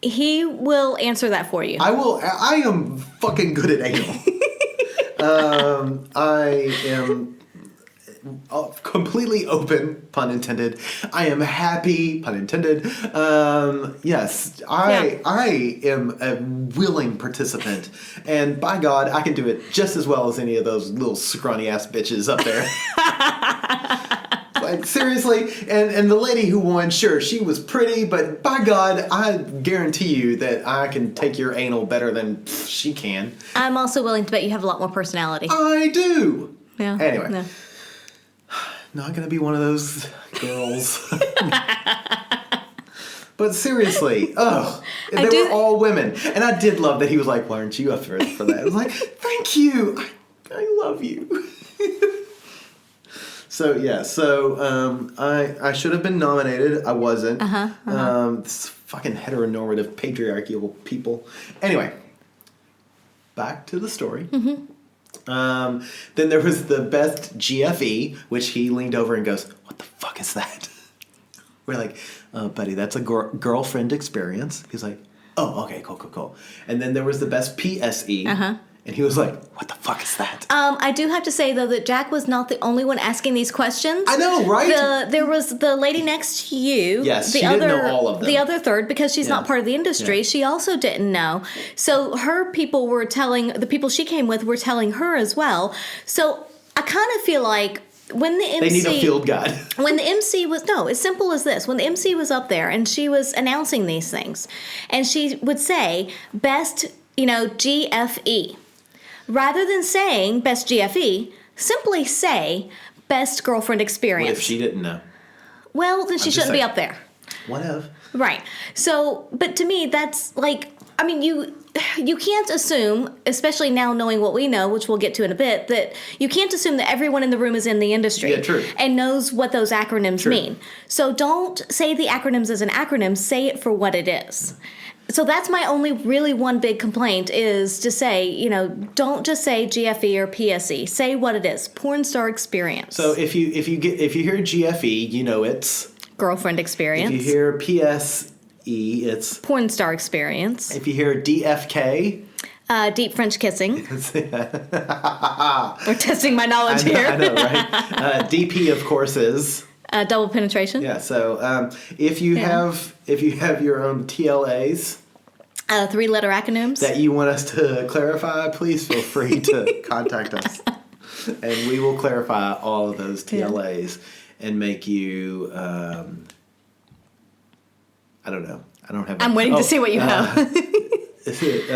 he will answer that for you. I will. I am fucking good at anal. I am completely open, pun intended. I am happy, pun intended. Yes, I am a willing participant, and by God, I can do it just as well as any of those little scrawny ass bitches up there. Like, seriously, and the lady who won, sure, she was pretty, but by God, I guarantee you that I can take your anal better than she can. I'm also willing to bet you have a lot more personality. I do. Yeah. Anyway. No. Not gonna be one of those girls. But seriously, they were all women. And I did love that he was like, "Why aren't you up for that?" I was like, "Thank you. I love you." So I should have been nominated. I wasn't. This fucking heteronormative patriarchal people. Anyway, back to the story. Then there was the Best GFE, which he leaned over and goes, "What the fuck is that?" We're like, "Buddy, that's a girlfriend experience." He's like, "Oh, okay, cool. And then there was the Best PSE. And he was like, "What the fuck is that?" I do have to say, though, that Jack was not the only one asking these questions. I know, right? There was the lady next to you. Yes, she didn't know all of them. The other third, because she's not part of the industry, she also didn't know. So her people were telling, the people she came with were telling her as well. So I kind of feel like when the MC... They need a field guide. When the MC was... No, as simple as this. When the MC was up there and she was announcing these things, and she would say, Best, GFE. Rather than saying Best GFE, simply say Best Girlfriend Experience. What if she didn't know? Well, then she shouldn't be up there. Whatever. Right. So, but to me, that's like, I mean, you can't assume, especially now knowing what we know, which we'll get to in a bit, that you can't assume that everyone in the room is in the industry and knows what those acronyms mean. So don't say the acronyms as an acronym. Say it for what it is. So that's my only really one big complaint is to say, don't just say GFE or PSE. Say what it is. Porn star experience. So if you hear GFE, it's girlfriend experience. If you hear PSE, it's porn star experience. If you hear DFK, deep French kissing. We're testing my knowledge here. I know, right? DP, of course, is double penetration. Yeah. So if you have your own TLAs, 3-letter acronyms that you want us to clarify, please feel free to contact us, and we will clarify all of those TLAs and make you. I don't know. I don't have. I'm waiting to see what you have. Is it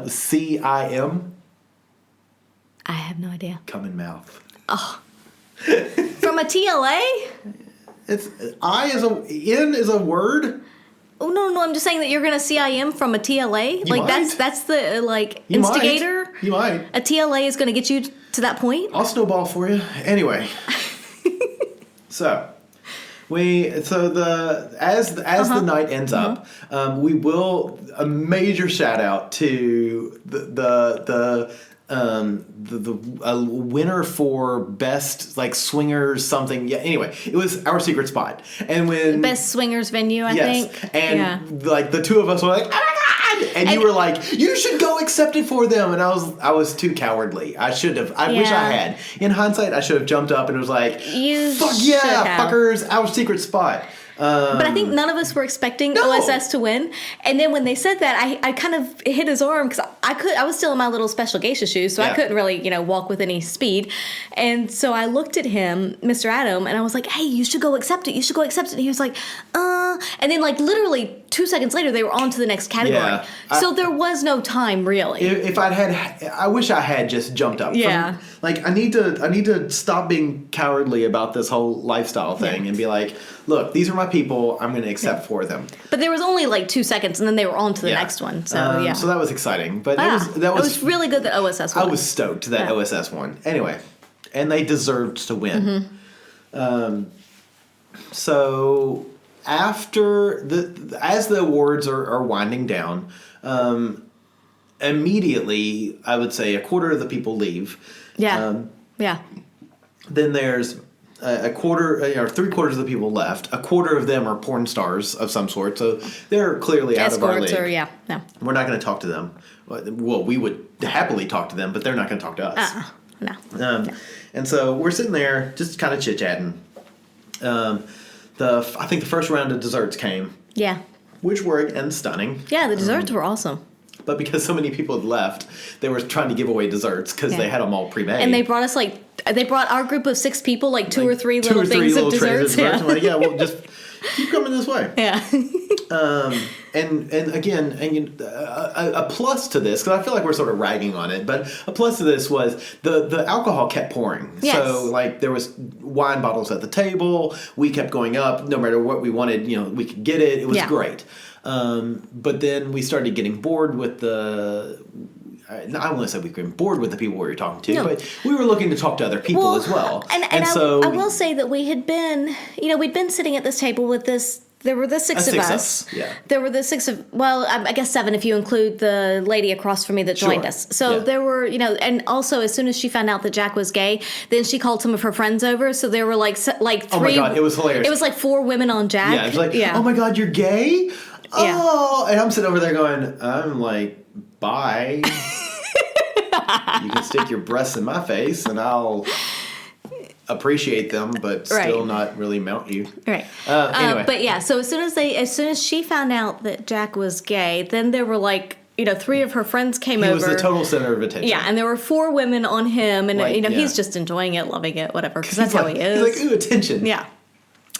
CIM? I have no idea. Come in mouth. Oh. From a TLA? It's N is a word. Oh no! I'm just saying that you're going to CIM from a TLA. That's the you instigator. Might. You might. A TLA is going to get you to that point. I'll snowball for you. Anyway. As the night ends up, we will a major shout out to the winner for best swingers something. Yeah. Anyway, it was Our Secret Spot, and when best swingers venue, I think. And the two of us were like, oh my god. And you were like, you should go accept it for them. And I was too cowardly. I should have. I wish I had. In hindsight, I should have jumped up and it was like, fuck yeah, fuckers, Our Secret Spot. But I think none of us were expecting OSS to win. And then when they said that, I kind of hit his arm because I was still in my little special geisha shoes, so I couldn't really, walk with any speed. And so I looked at him, Mr. Adam, and I was like, hey, you should go accept it. You should go accept it. And he was like, And then literally 2 seconds later, they were on to the next category. Yeah, so there was no time really. If I'd had, I wish I had just jumped up. Yeah. I need to stop being cowardly about this whole lifestyle thing and be like, look, these are my people. I'm going to accept for them. But there was only 2 seconds, and then they were on to the next one. So So that was exciting. But it was really good that OSS won. I was stoked that OSS won. Anyway, and they deserved to win. So after as the awards are winding down, immediately I would say a quarter of the people leave. Yeah. Then there's a quarter, or 3/4 of the people left. A quarter of them are porn stars of some sort, so they're clearly out of our league. No. We're not going to talk to them. Well, we would happily talk to them, but they're not going to talk to us. No. And so we're sitting there just kind of chit-chatting. I think the first round of desserts came. Yeah. Which were, again, stunning. Yeah, the desserts were awesome. But because so many people had left, they were trying to give away desserts because they had them all pre-made. And they brought us they brought our group of 6 people two or three little things of desserts. I'm like, well, just keep coming this way. Yeah. And again, a plus to this, because I feel like we're sort of ragging on it, but a plus to this was the alcohol kept pouring. Yes. So there was wine bottles at the table. We kept going up. No matter what we wanted, we could get it. It was great. But then we started getting bored with I don't want to say we were bored with the people we were talking to, but we were looking to talk to other people as well. And so I will say that we had been, we'd been sitting at this table with this. There were the 6 of us. Yeah. There were the 6 of, I guess 7 if you include the lady across from me that joined us. So there were, and also as soon as she found out that Jack was gay, then she called some of her friends over. So there were 3. Oh my God, it was hilarious. It was 4 women on Jack. Yeah, it was oh my God, you're gay? Oh, and I'm sitting over there going, bye. You can stick your breasts in my face and I'll appreciate them, but still not really mount you. Right. Anyway. But so as soon as she found out that Jack was gay, then there were 3 of her friends came over. He was the total center of attention. Yeah, and there were 4 women on him, and he's just enjoying it, loving it, whatever, because that's how he is. He's ooh, attention. Yeah.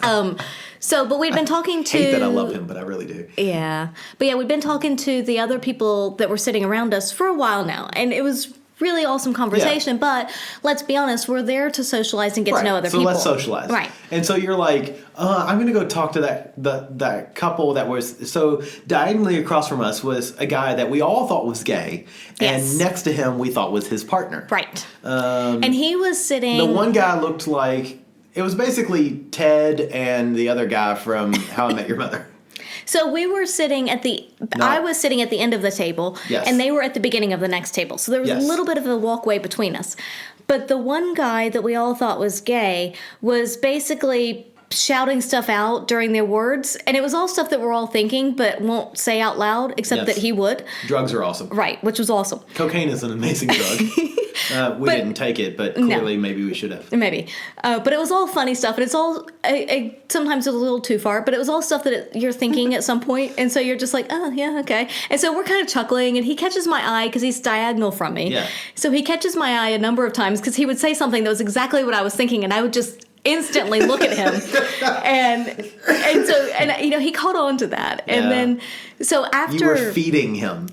But we'd been talking to... I hate that I love him, but I really do. Yeah. But we'd been talking to the other people that were sitting around us for a while now, and it was really awesome conversation. But let's be honest, we're there to socialize and get to know other people. So let's socialize. Right. And so you're like, I'm going to go talk to that couple that was, so diagonally across from us was a guy that we all thought was gay. Yes. And next to him, we thought was his partner. Right. And he was sitting. The one guy looked like, it was basically Ted and the other guy from How I Met Your Mother. So we were sitting I was sitting at the end of the table, Yes. and they were at the beginning of the next table. So there was a little bit of a walkway between us. But the one guy that we all thought was gay was basically shouting stuff out during their words, and it was all stuff that we're all thinking but won't say out loud, except that he would. Drugs are awesome. Right, which was awesome. Cocaine is an amazing drug. We didn't take it, but clearly maybe we should have. Maybe. But it was all funny stuff, and it's all, sometimes it's a little too far, but it was all stuff that you're thinking at some point, and so you're just like, oh, yeah, okay. And so we're kind of chuckling, and he catches my eye because he's diagonal from me. Yeah. So he catches my eye a number of times because he would say something that was exactly what I was thinking, and I would just instantly look at him. and so he caught on to that. And then, so after... You were feeding him.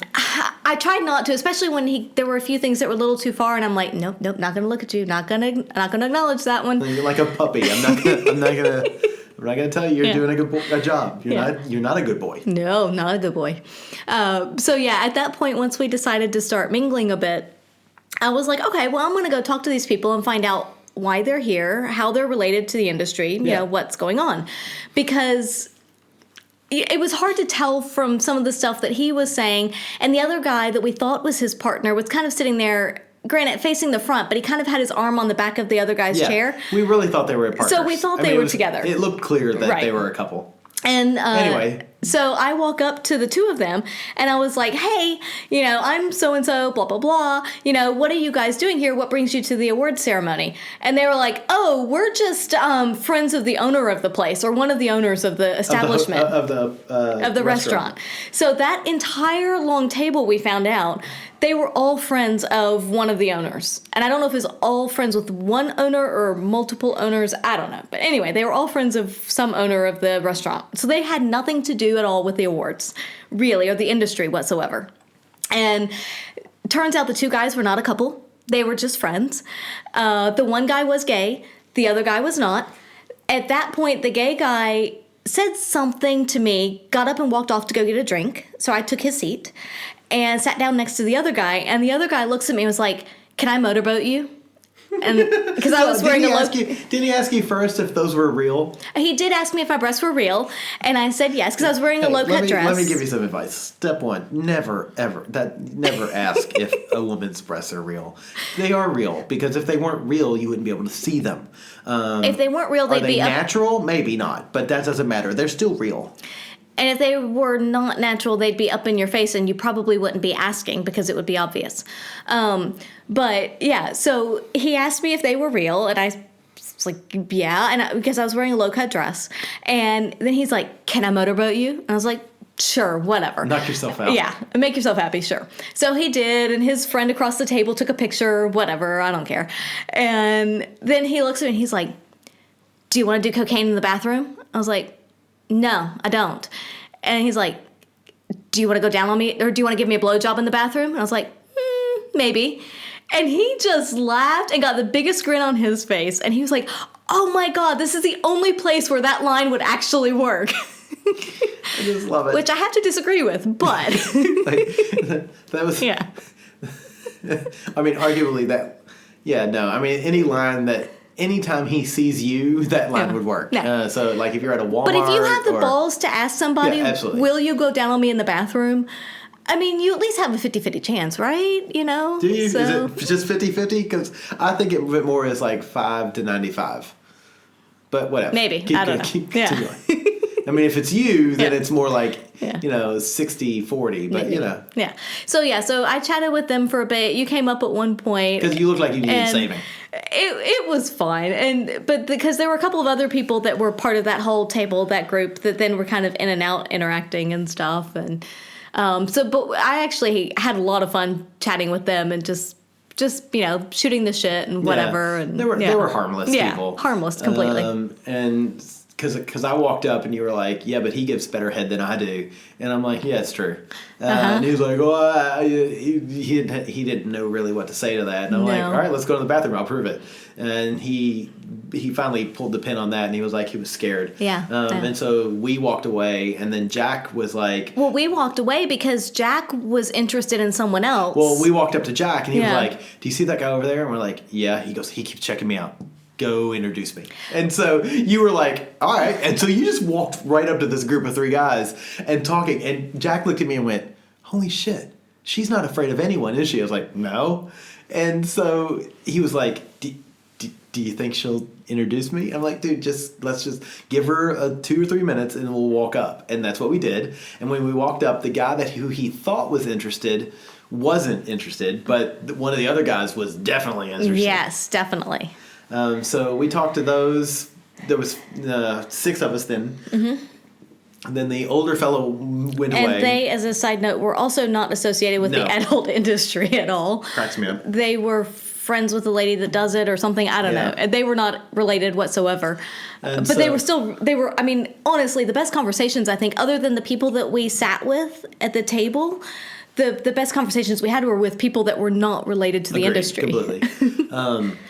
I tried not to, especially when there were a few things that were a little too far, and I'm like, nope, not going to look at you, not going to acknowledge that one. You're like a puppy. I'm not gonna tell you you're doing a job. You're not a good boy. No, not a good boy. So at that point, once we decided to start mingling a bit, I was like, okay, well, I'm going to go talk to these people and find out why they're here, how they're related to the industry, you know, what's going on. Because it was hard to tell from some of the stuff that he was saying, and the other guy that we thought was his partner was kind of sitting there, granted, facing the front, but he kind of had his arm on the back of the other guy's chair. We really thought they were partners. So we thought they were together. It looked clear that they were a couple. And anyway, so I walk up to the two of them, and I was like, hey, I'm so-and-so, blah, blah, blah. What are you guys doing here? What brings you to the award ceremony? And they were like, oh, we're just friends of the owner of the place, or one of the owners of the establishment. Of the restaurant. So that entire long table, we found out, they were all friends of one of the owners. And I don't know if it was all friends with one owner or multiple owners. I don't know. But anyway, they were all friends of some owner of the restaurant. So they had nothing to do at all with the awards, really, or the industry whatsoever. And turns out the two guys were not a couple. They were just friends. The one guy was gay. The other guy was not. At that point, the gay guy said something to me, got up and walked off to go get a drink. So I took his seat and sat down next to the other guy, and the other guy looks at me and was like, can I motorboat you? And because I was wearing didn't he ask you first if those were real? He did ask me if my breasts were real, and I said yes, because I was wearing a low-cut dress. Let me give you some advice. Step one, never ask if a woman's breasts are real. They are real, because if they weren't real, you wouldn't be able to see them. If they weren't real, they'd be natural? Maybe not, but that doesn't matter. They're still real. And if they were not natural, they'd be up in your face, and you probably wouldn't be asking because it would be obvious. But yeah, so he asked me if they were real, and I was like, yeah, and because I was wearing a low-cut dress. And then he's like, can I motorboat you? And I was like, sure, whatever. Knock yourself out. Yeah, make yourself happy, sure. So he did, and his friend across the table took a picture, whatever, I don't care. And then he looks at me and he's like, do you want to do cocaine in the bathroom? I was like, no, I don't. And he's like, do you want to go down on me, or do you want to give me a blowjob in the bathroom? And I was like, maybe. And he just laughed and got the biggest grin on his face. And he was like, oh my God, this is the only place where that line would actually work. I just love it. Which I have to disagree with, but. That was. Yeah. I mean, arguably that. Yeah, no. I mean, any line that. Anytime he sees you, that line would work. No. So, like, if you're at a Walmart. But if you have the balls to ask somebody, will you go down on me in the bathroom? I mean, you at least have a 50-50 chance, right? Do you? So, is it just 50-50? Because I think it more is like 5 to 95. But whatever. Maybe. I don't know. Keep continuing. I mean, if it's you, then it's more like, 60-40. But, Yeah. So I chatted with them for a bit. You came up at one point. Because you look like you needed saving. It was fine, but because there were a couple of other people that were part of that whole table, that group, that then were kind of in and out interacting and stuff, and but I actually had a lot of fun chatting with them and just shooting the shit and whatever, and they were harmless people, harmless completely. And because I walked up and you were like, yeah, but he gives better head than I do, and I'm like, yeah, it's true. And he was like, well, he didn't know really what to say to that, and I'm like, all right, let's go to the bathroom, I'll prove it. And he finally pulled the pin on that, and he was like, he was scared. Yeah. And so we walked away, and then Jack was like, well, we walked away because Jack was interested in someone else. well, we walked up to Jack, and he was like, do you see that guy over there? And we're like, yeah. He goes, he keeps checking me out. Go introduce me. And so you were like, all right. And so you just walked right up to this group of 3 guys and talking. And Jack looked at me and went, holy shit, she's not afraid of anyone, is she? I was like, no. And so he was like, do you think she'll introduce me? I'm like, dude, let's just give her 2 or 3 minutes and we'll walk up. And that's what we did. And when we walked up, the guy who he thought was interested wasn't interested, but one of the other guys was definitely interested. Yes, definitely. So we talked to those. There was 6 of us then. And then the older fellow went away. And they, as a side note, were also not associated with the adult industry at all. Cracks me up. They were friends with the lady that does it or something. I don't know. They were not related whatsoever. But they were, I mean, honestly, the best conversations, I think, other than the people that we sat with at the table, the best conversations we had were with people that were not related to the industry. Completely.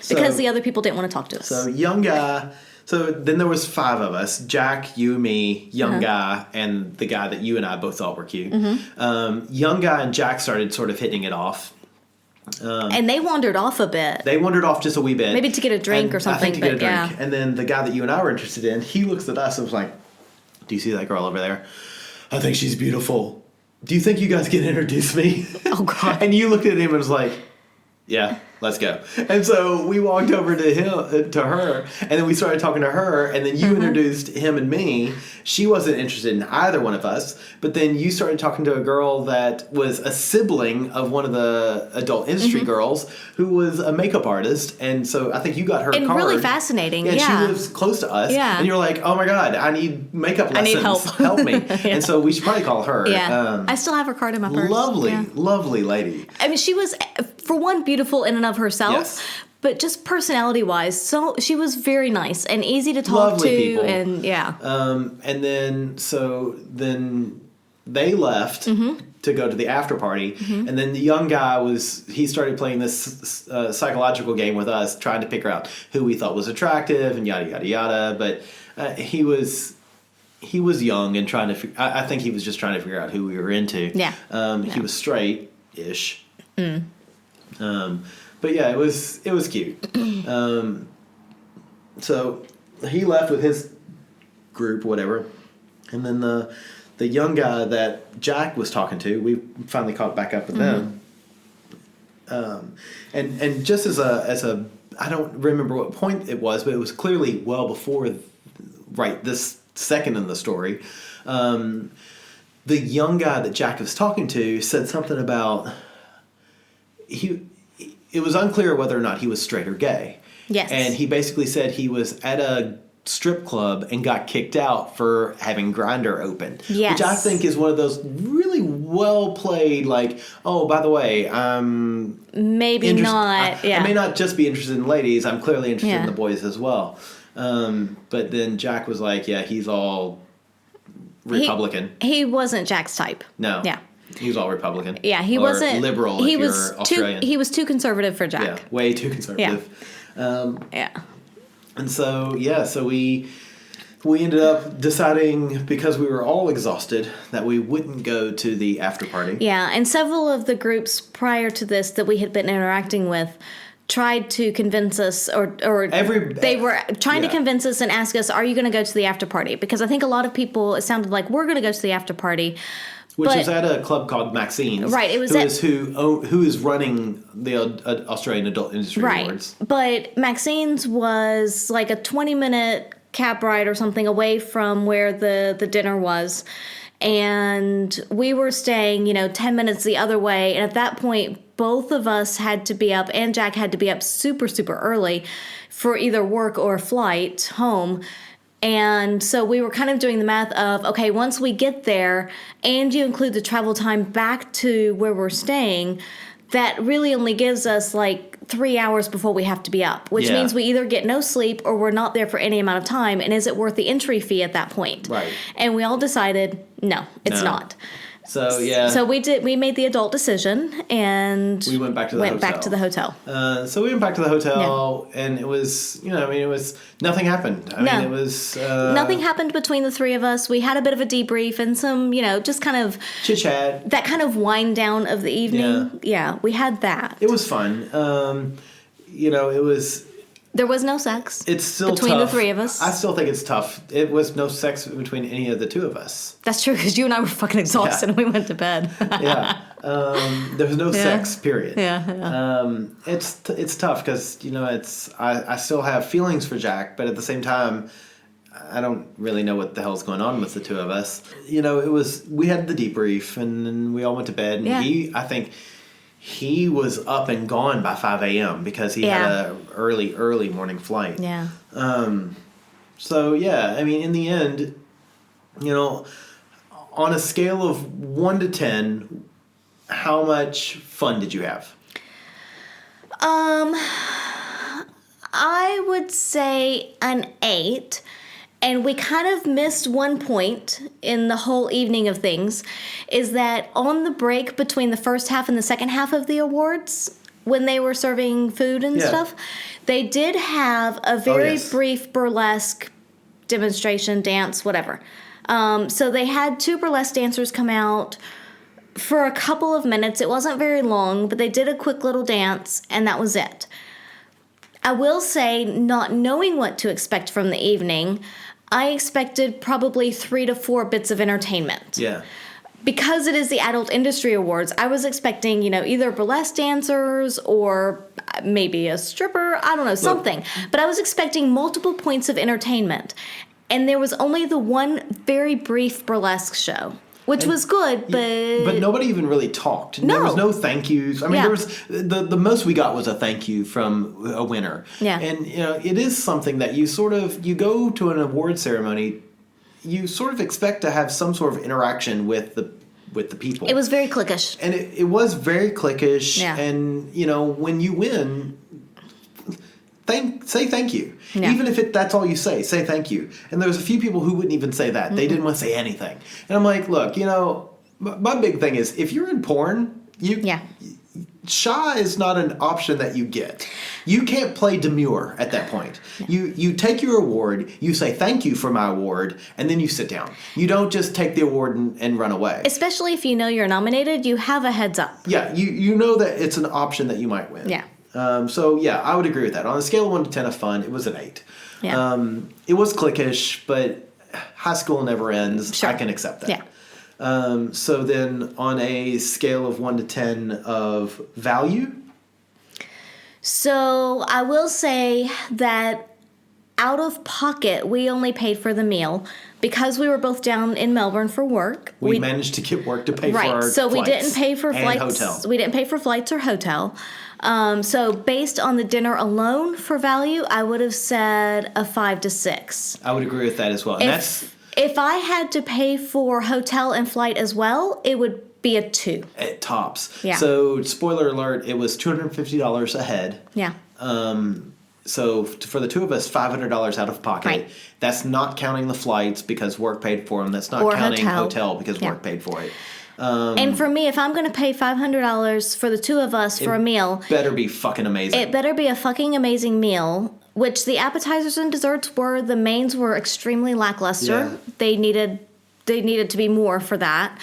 Because the other people didn't want to talk to us. So young guy. So then there was 5 of us: Jack, you, me, young guy, and the guy that you and I both thought were cute. Young guy and Jack started sort of hitting it off. And they wandered off a bit. They wandered off just a wee bit. Maybe to get a drink or something. I think to get a drink. And then the guy that you and I were interested in, he looks at us and was like, do you see that girl over there? I think she's beautiful. Do you think you guys can introduce me? Oh, God. And you looked at him and was like, yeah, let's go. And so we walked over to her, and then we started talking to her, and then you introduced him and me. She wasn't interested in either one of us, but then you started talking to a girl that was a sibling of one of the adult industry girls who was a makeup artist, and so I think you got her and card. really fascinating. Yeah, yeah. she lives close to us. Yeah. And you're like, oh my God, I need makeup lessons. I need help. Help me. And so we should probably call her. Yeah. I still have her card in my purse. Lovely lady. I mean, she was, for one, beautiful in and of herself. Yes. But just personality-wise, so she was very nice and easy to talk Lovely to. people. And and then they left to go to the after party, and then the young guy he started playing this psychological game with us, trying to figure out who we thought was attractive and yada yada yada. But he was young and trying to. I think he was just trying to figure out who we were into. Yeah. He was straight-ish. But yeah, it was cute. So he left with his group, whatever, and then the young guy that Jack was talking to, we finally caught back up with them. And just as a I don't remember what point it was, but it was clearly well before this second in the story. The young guy that Jack was talking to said something about it was unclear whether or not he was straight or gay. Yes. And he basically said he was at a strip club and got kicked out for having Grindr open. Yes. Which I think is one of those really well played, like, oh, by the way, I'm maybe not. I may not just be interested in ladies. I'm clearly interested in the boys as well. But then Jack was like, yeah, he's all Republican. He wasn't Jack's type. No. Yeah. He was all Republican. Yeah, he wasn't liberal. He if was you're Australian. He was too conservative for Jack. Yeah, way too conservative. Yeah. And so we ended up deciding, because we were all exhausted, that we wouldn't go to the after party. Yeah, and several of the groups prior to this that we had been interacting with tried to convince us, they were trying to convince us and ask us, are you going to go to the after party? Because I think a lot of people, it sounded like we're going to go to the after party. Which is at a club called Maxine's. Right. It was who is running the Australian Adult Industry Awards. But Maxine's was like a 20-minute cab ride or something away from where the dinner was. And we were staying, 10 minutes the other way. And at that point, both of us had to be up, and Jack had to be up super, super early for either work or a flight home. And so we were kind of doing the math of, okay, once we get there and you include the travel time back to where we're staying, that really only gives us like 3 hours before we have to be up, which means we either get no sleep or we're not there for any amount of time. And is it worth the entry fee at that point? Right. And we all decided, no, it's not. So, yeah. So we made the adult decision and we went back to the hotel. So we went back to the hotel and it was, it was, nothing happened. I mean, it was... nothing happened between the three of us. We had a bit of a debrief and some, just kind of... chit-chat. That kind of wind down of the evening. Yeah, we had that. It was fun. It was... There was no sex. It's still between tough. the three of us. I still think it's tough. It was no sex between any of the two of us. That's true, because you and I were fucking exhausted and we went to bed. Yeah. There was no sex, period. Yeah. It's tough because, I still have feelings for Jack, but at the same time, I don't really know what the hell's going on with the two of us. We had the debrief and we all went to bed and I think... He was up and gone by 5 a.m. because he had a early morning flight. Yeah. So, I mean, in the end, on a scale of 1 to 10, how much fun did you have? I would say an 8. And we kind of missed one point in the whole evening of things, is that on the break between the first half and the second half of the awards, when they were serving food and stuff, they did have a very brief burlesque demonstration, dance, whatever. So they had 2 burlesque dancers come out for a couple of minutes. It wasn't very long, but they did a quick little dance, and that was it. I will say, not knowing what to expect from the evening, I expected probably 3 to 4 bits of entertainment. Yeah. Because it is the Adult Industry Awards, I was expecting, either burlesque dancers or maybe a stripper, I don't know, something. But I was expecting multiple points of entertainment. And there was only the one very brief burlesque show. Which was good, but... But nobody even really talked. No. There was no thank yous. I mean, there was... The most we got was a thank you from a winner. Yeah. And, it is something that you go to an award ceremony, you sort of expect to have some sort of interaction with the people. It was very cliquish. And it was very cliquish. Yeah. And, when you win... Say thank you. Yeah. Even if that's all you say thank you. And there was a few people who wouldn't even say that. They didn't want to say anything. And I'm like, look, my big thing is if you're in porn, shy is not an option that you get. You can't play demure at that point. Yeah. You take your award, you say thank you for my award, and then you sit down. You don't just take the award and run away. Especially if you know you're nominated, you have a heads up. Yeah, you know that it's an option that you might win. Yeah. I would agree with that. On a scale of 1 to 10 of fun, it was an 8. Yeah. It was cliquish, but high school never ends. Sure. I can accept that. Yeah. So then on a scale of 1 to 10 of value? So I will say that out of pocket, we only paid for the meal. Because we were both down in Melbourne for work. We managed to get work to pay for our so flights we didn't pay for flights. Hotel. We didn't pay for flights or hotel. So based on the dinner alone for value, I would have said a 5 to 6. I would agree with that as well. And if I had to pay for hotel and flight as well, it would be a 2. At tops. Yeah. So spoiler alert, it was $250 a head. Yeah. So for the two of us, $500 out of pocket. Right. That's not counting the flights because work paid for them. That's not counting hotel because work paid for it. And for me, if I'm going to pay $500 for the two of us for a meal, better be fucking amazing. It better be a fucking amazing meal, which the appetizers and desserts were. The mains were extremely lackluster. Yeah. They needed to be more for that.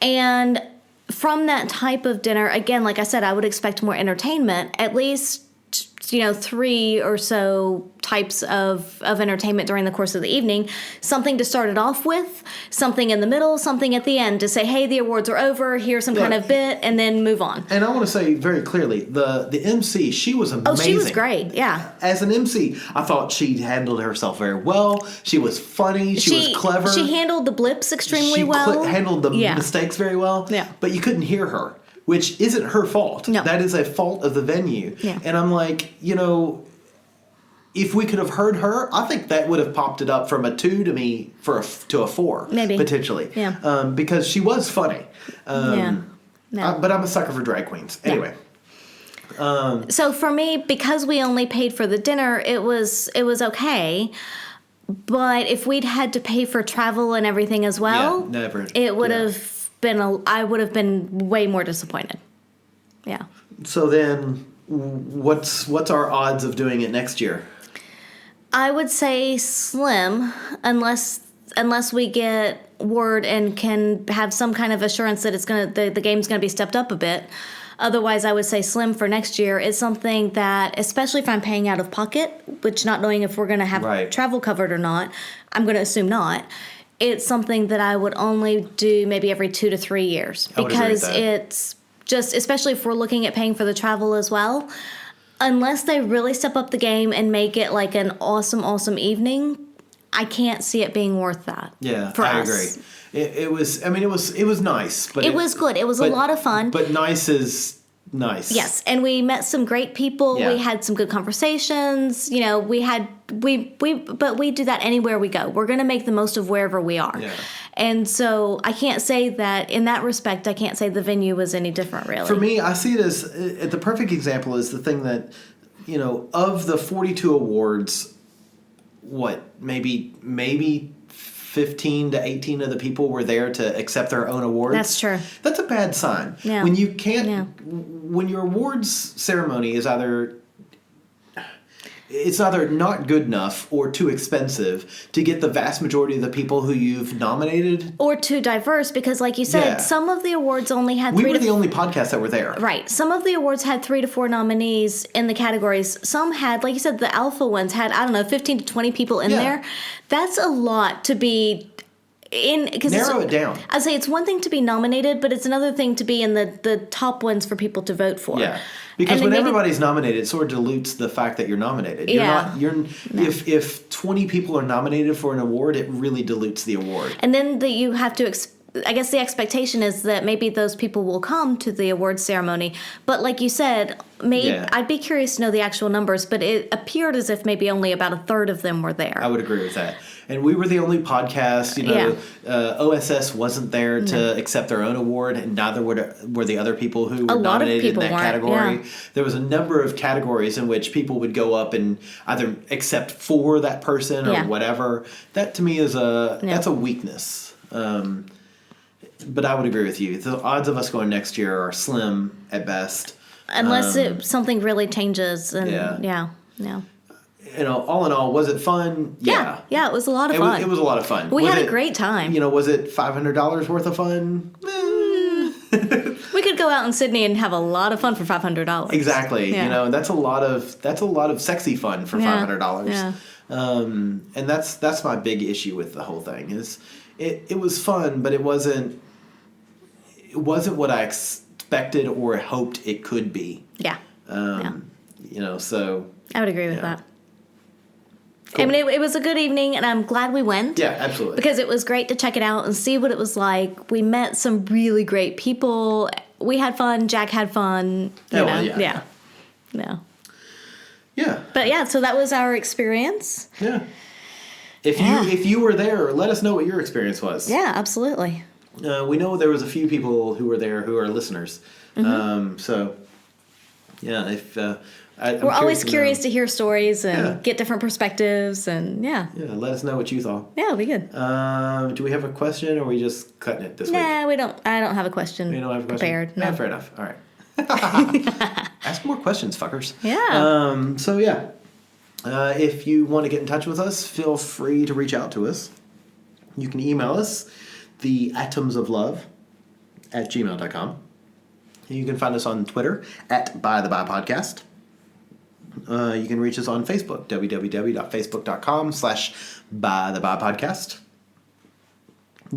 And from that type of dinner, again, like I said, I would expect more entertainment, at least 3 or so types of entertainment during the course of the evening. Something to start it off with, something in the middle, something at the end to say, hey, the awards are over, here's some kind of bit, and then move on. And I want to say very clearly, the MC, she was amazing. Oh, she was great, yeah. As an MC, I thought she handled herself very well. She was funny. She was clever. She handled the blips extremely well. She handled the mistakes very well. Yeah. But you couldn't hear her, which isn't her fault. No. That is a fault of the venue. Yeah. And I'm like, if we could have heard her, I think that would have popped it up from a 2 to me to a 4. Maybe. Potentially. Yeah. Because she was funny. Yeah. No. But I'm a sucker for drag queens. Anyway. So for me, because we only paid for the dinner, it was okay. But if we'd had to pay for travel and everything as well, Yeah, never. it would Yeah. have been I would have been way more disappointed. Yeah. So then, what's our odds of doing it next year? I would say slim, unless we get word and can have some kind of assurance that the game's gonna be stepped up a bit. Otherwise, I would say slim for next year. It's something that, especially if I'm paying out of pocket, which not knowing if we're gonna have Right. travel covered or not, I'm gonna assume not. It's something that I would only do maybe every 2 to 3 years I would agree with because that. it's just, especially if we're looking at paying for the travel as well. Unless they really step up the game and make it like an awesome evening, I can't see it being worth that. Yeah, for I us. agree. It was. I mean, it was nice, but It was good. It was a lot of fun. But nice is nice. Yes, and we met some great people. Yeah. We had some good conversations. You know, but we do that anywhere we go. We're going to make the most of wherever we are. Yeah. And so I can't say that in that respect. I can't say the venue was any different, really. For me, I see it as the perfect example is the thing that, of the 42 awards, maybe 15 to 18 of the people were there to accept their own awards. That's true. That's a bad sign. Yeah. When you can't, Yeah. when your awards ceremony is either not good enough or too expensive to get the vast majority of the people who you've nominated. Or too diverse, because like you said, Yeah. some of the awards only had We were the only podcast that were there. Right. Some of the awards had 3 to 4 nominees in the categories. Some had, like you said, the alpha ones had, 15 to 20 people in Yeah. there. That's a lot to be in. Narrow it down. I'd say it's one thing to be nominated, but it's another thing to be in the top ones for people to vote for. Yeah. Because And when then maybe- everybody's nominated, it sort of dilutes the fact that you're nominated. Yeah. If 20 people are nominated for an award, it really dilutes the award. And then you have to, I guess the expectation is that maybe those people will come to the awards ceremony. But like you said, Yeah. I'd be curious to know the actual numbers, but it appeared as if maybe only about a third of them were there. I would agree with that. And we were the only podcast, OSS wasn't there to accept their own award, and neither were the other people who were lot of nominated people in that weren't, category. yeah. There was a number of categories in which people would go up and either accept for that person or Yeah. whatever. That to me is that's a weakness. But I would agree with you. The odds of us going next year are slim at best. Unless something really changes. And Yeah. yeah. All in all, was it fun? Yeah. Yeah, it was a lot of fun. It was a lot of fun. We Was had a it- great time. Was it $500 worth of fun? We could go out in Sydney and have a lot of fun for $500. Exactly. Yeah. That's a lot of sexy fun for $500. Yeah. And that's my big issue with the whole thing is it was fun, but it wasn't what I expected or hoped it could be. Yeah. So I would agree with Yeah. that. Cool. I mean, it was a good evening, and I'm glad we went. yeah, absolutely. Because it was great to check it out and see what it was like. We met some really great people. We had fun. Jack had fun. Yeah. Yeah. Yeah. But yeah, so that was our experience. Yeah. If you were there, let us know what your experience was. Yeah, absolutely. We know there was a few people who were there who are listeners. So, yeah, if We're always curious to to hear stories and Yeah. get different perspectives, and yeah, let us know what you thought. it'll be good. Do we have a question, or are we just cutting it this week? Nah, we don't. I don't have a question. You don't have a question? prepared. No. Yeah, fair enough. All right. Ask more questions, fuckers. Yeah. So yeah, if you want to get in touch with us, feel free to reach out to us. You can email us, theatomsoflove@gmail.com. You can find us on Twitter @ByTheByPodcast. You can reach us on Facebook, www.facebook.com/ByTheByPodcast.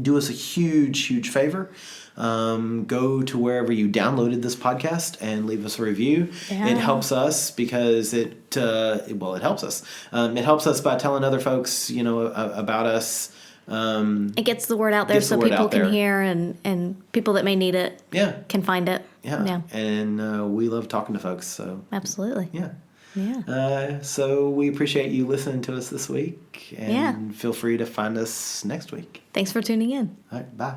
Do us a huge favor. Go to wherever you downloaded this podcast and leave us a review. Yeah. It helps us because it helps us. It helps us by telling other folks, about us. It gets the word out there Gets the so word people out can there. hear and people that may need it Yeah. can find it. Yeah. And we love talking to folks. So, Absolutely. yeah. Yeah. So we appreciate you listening to us this week. And Yeah. feel free to find us next week. Thanks for tuning in. All right. Bye.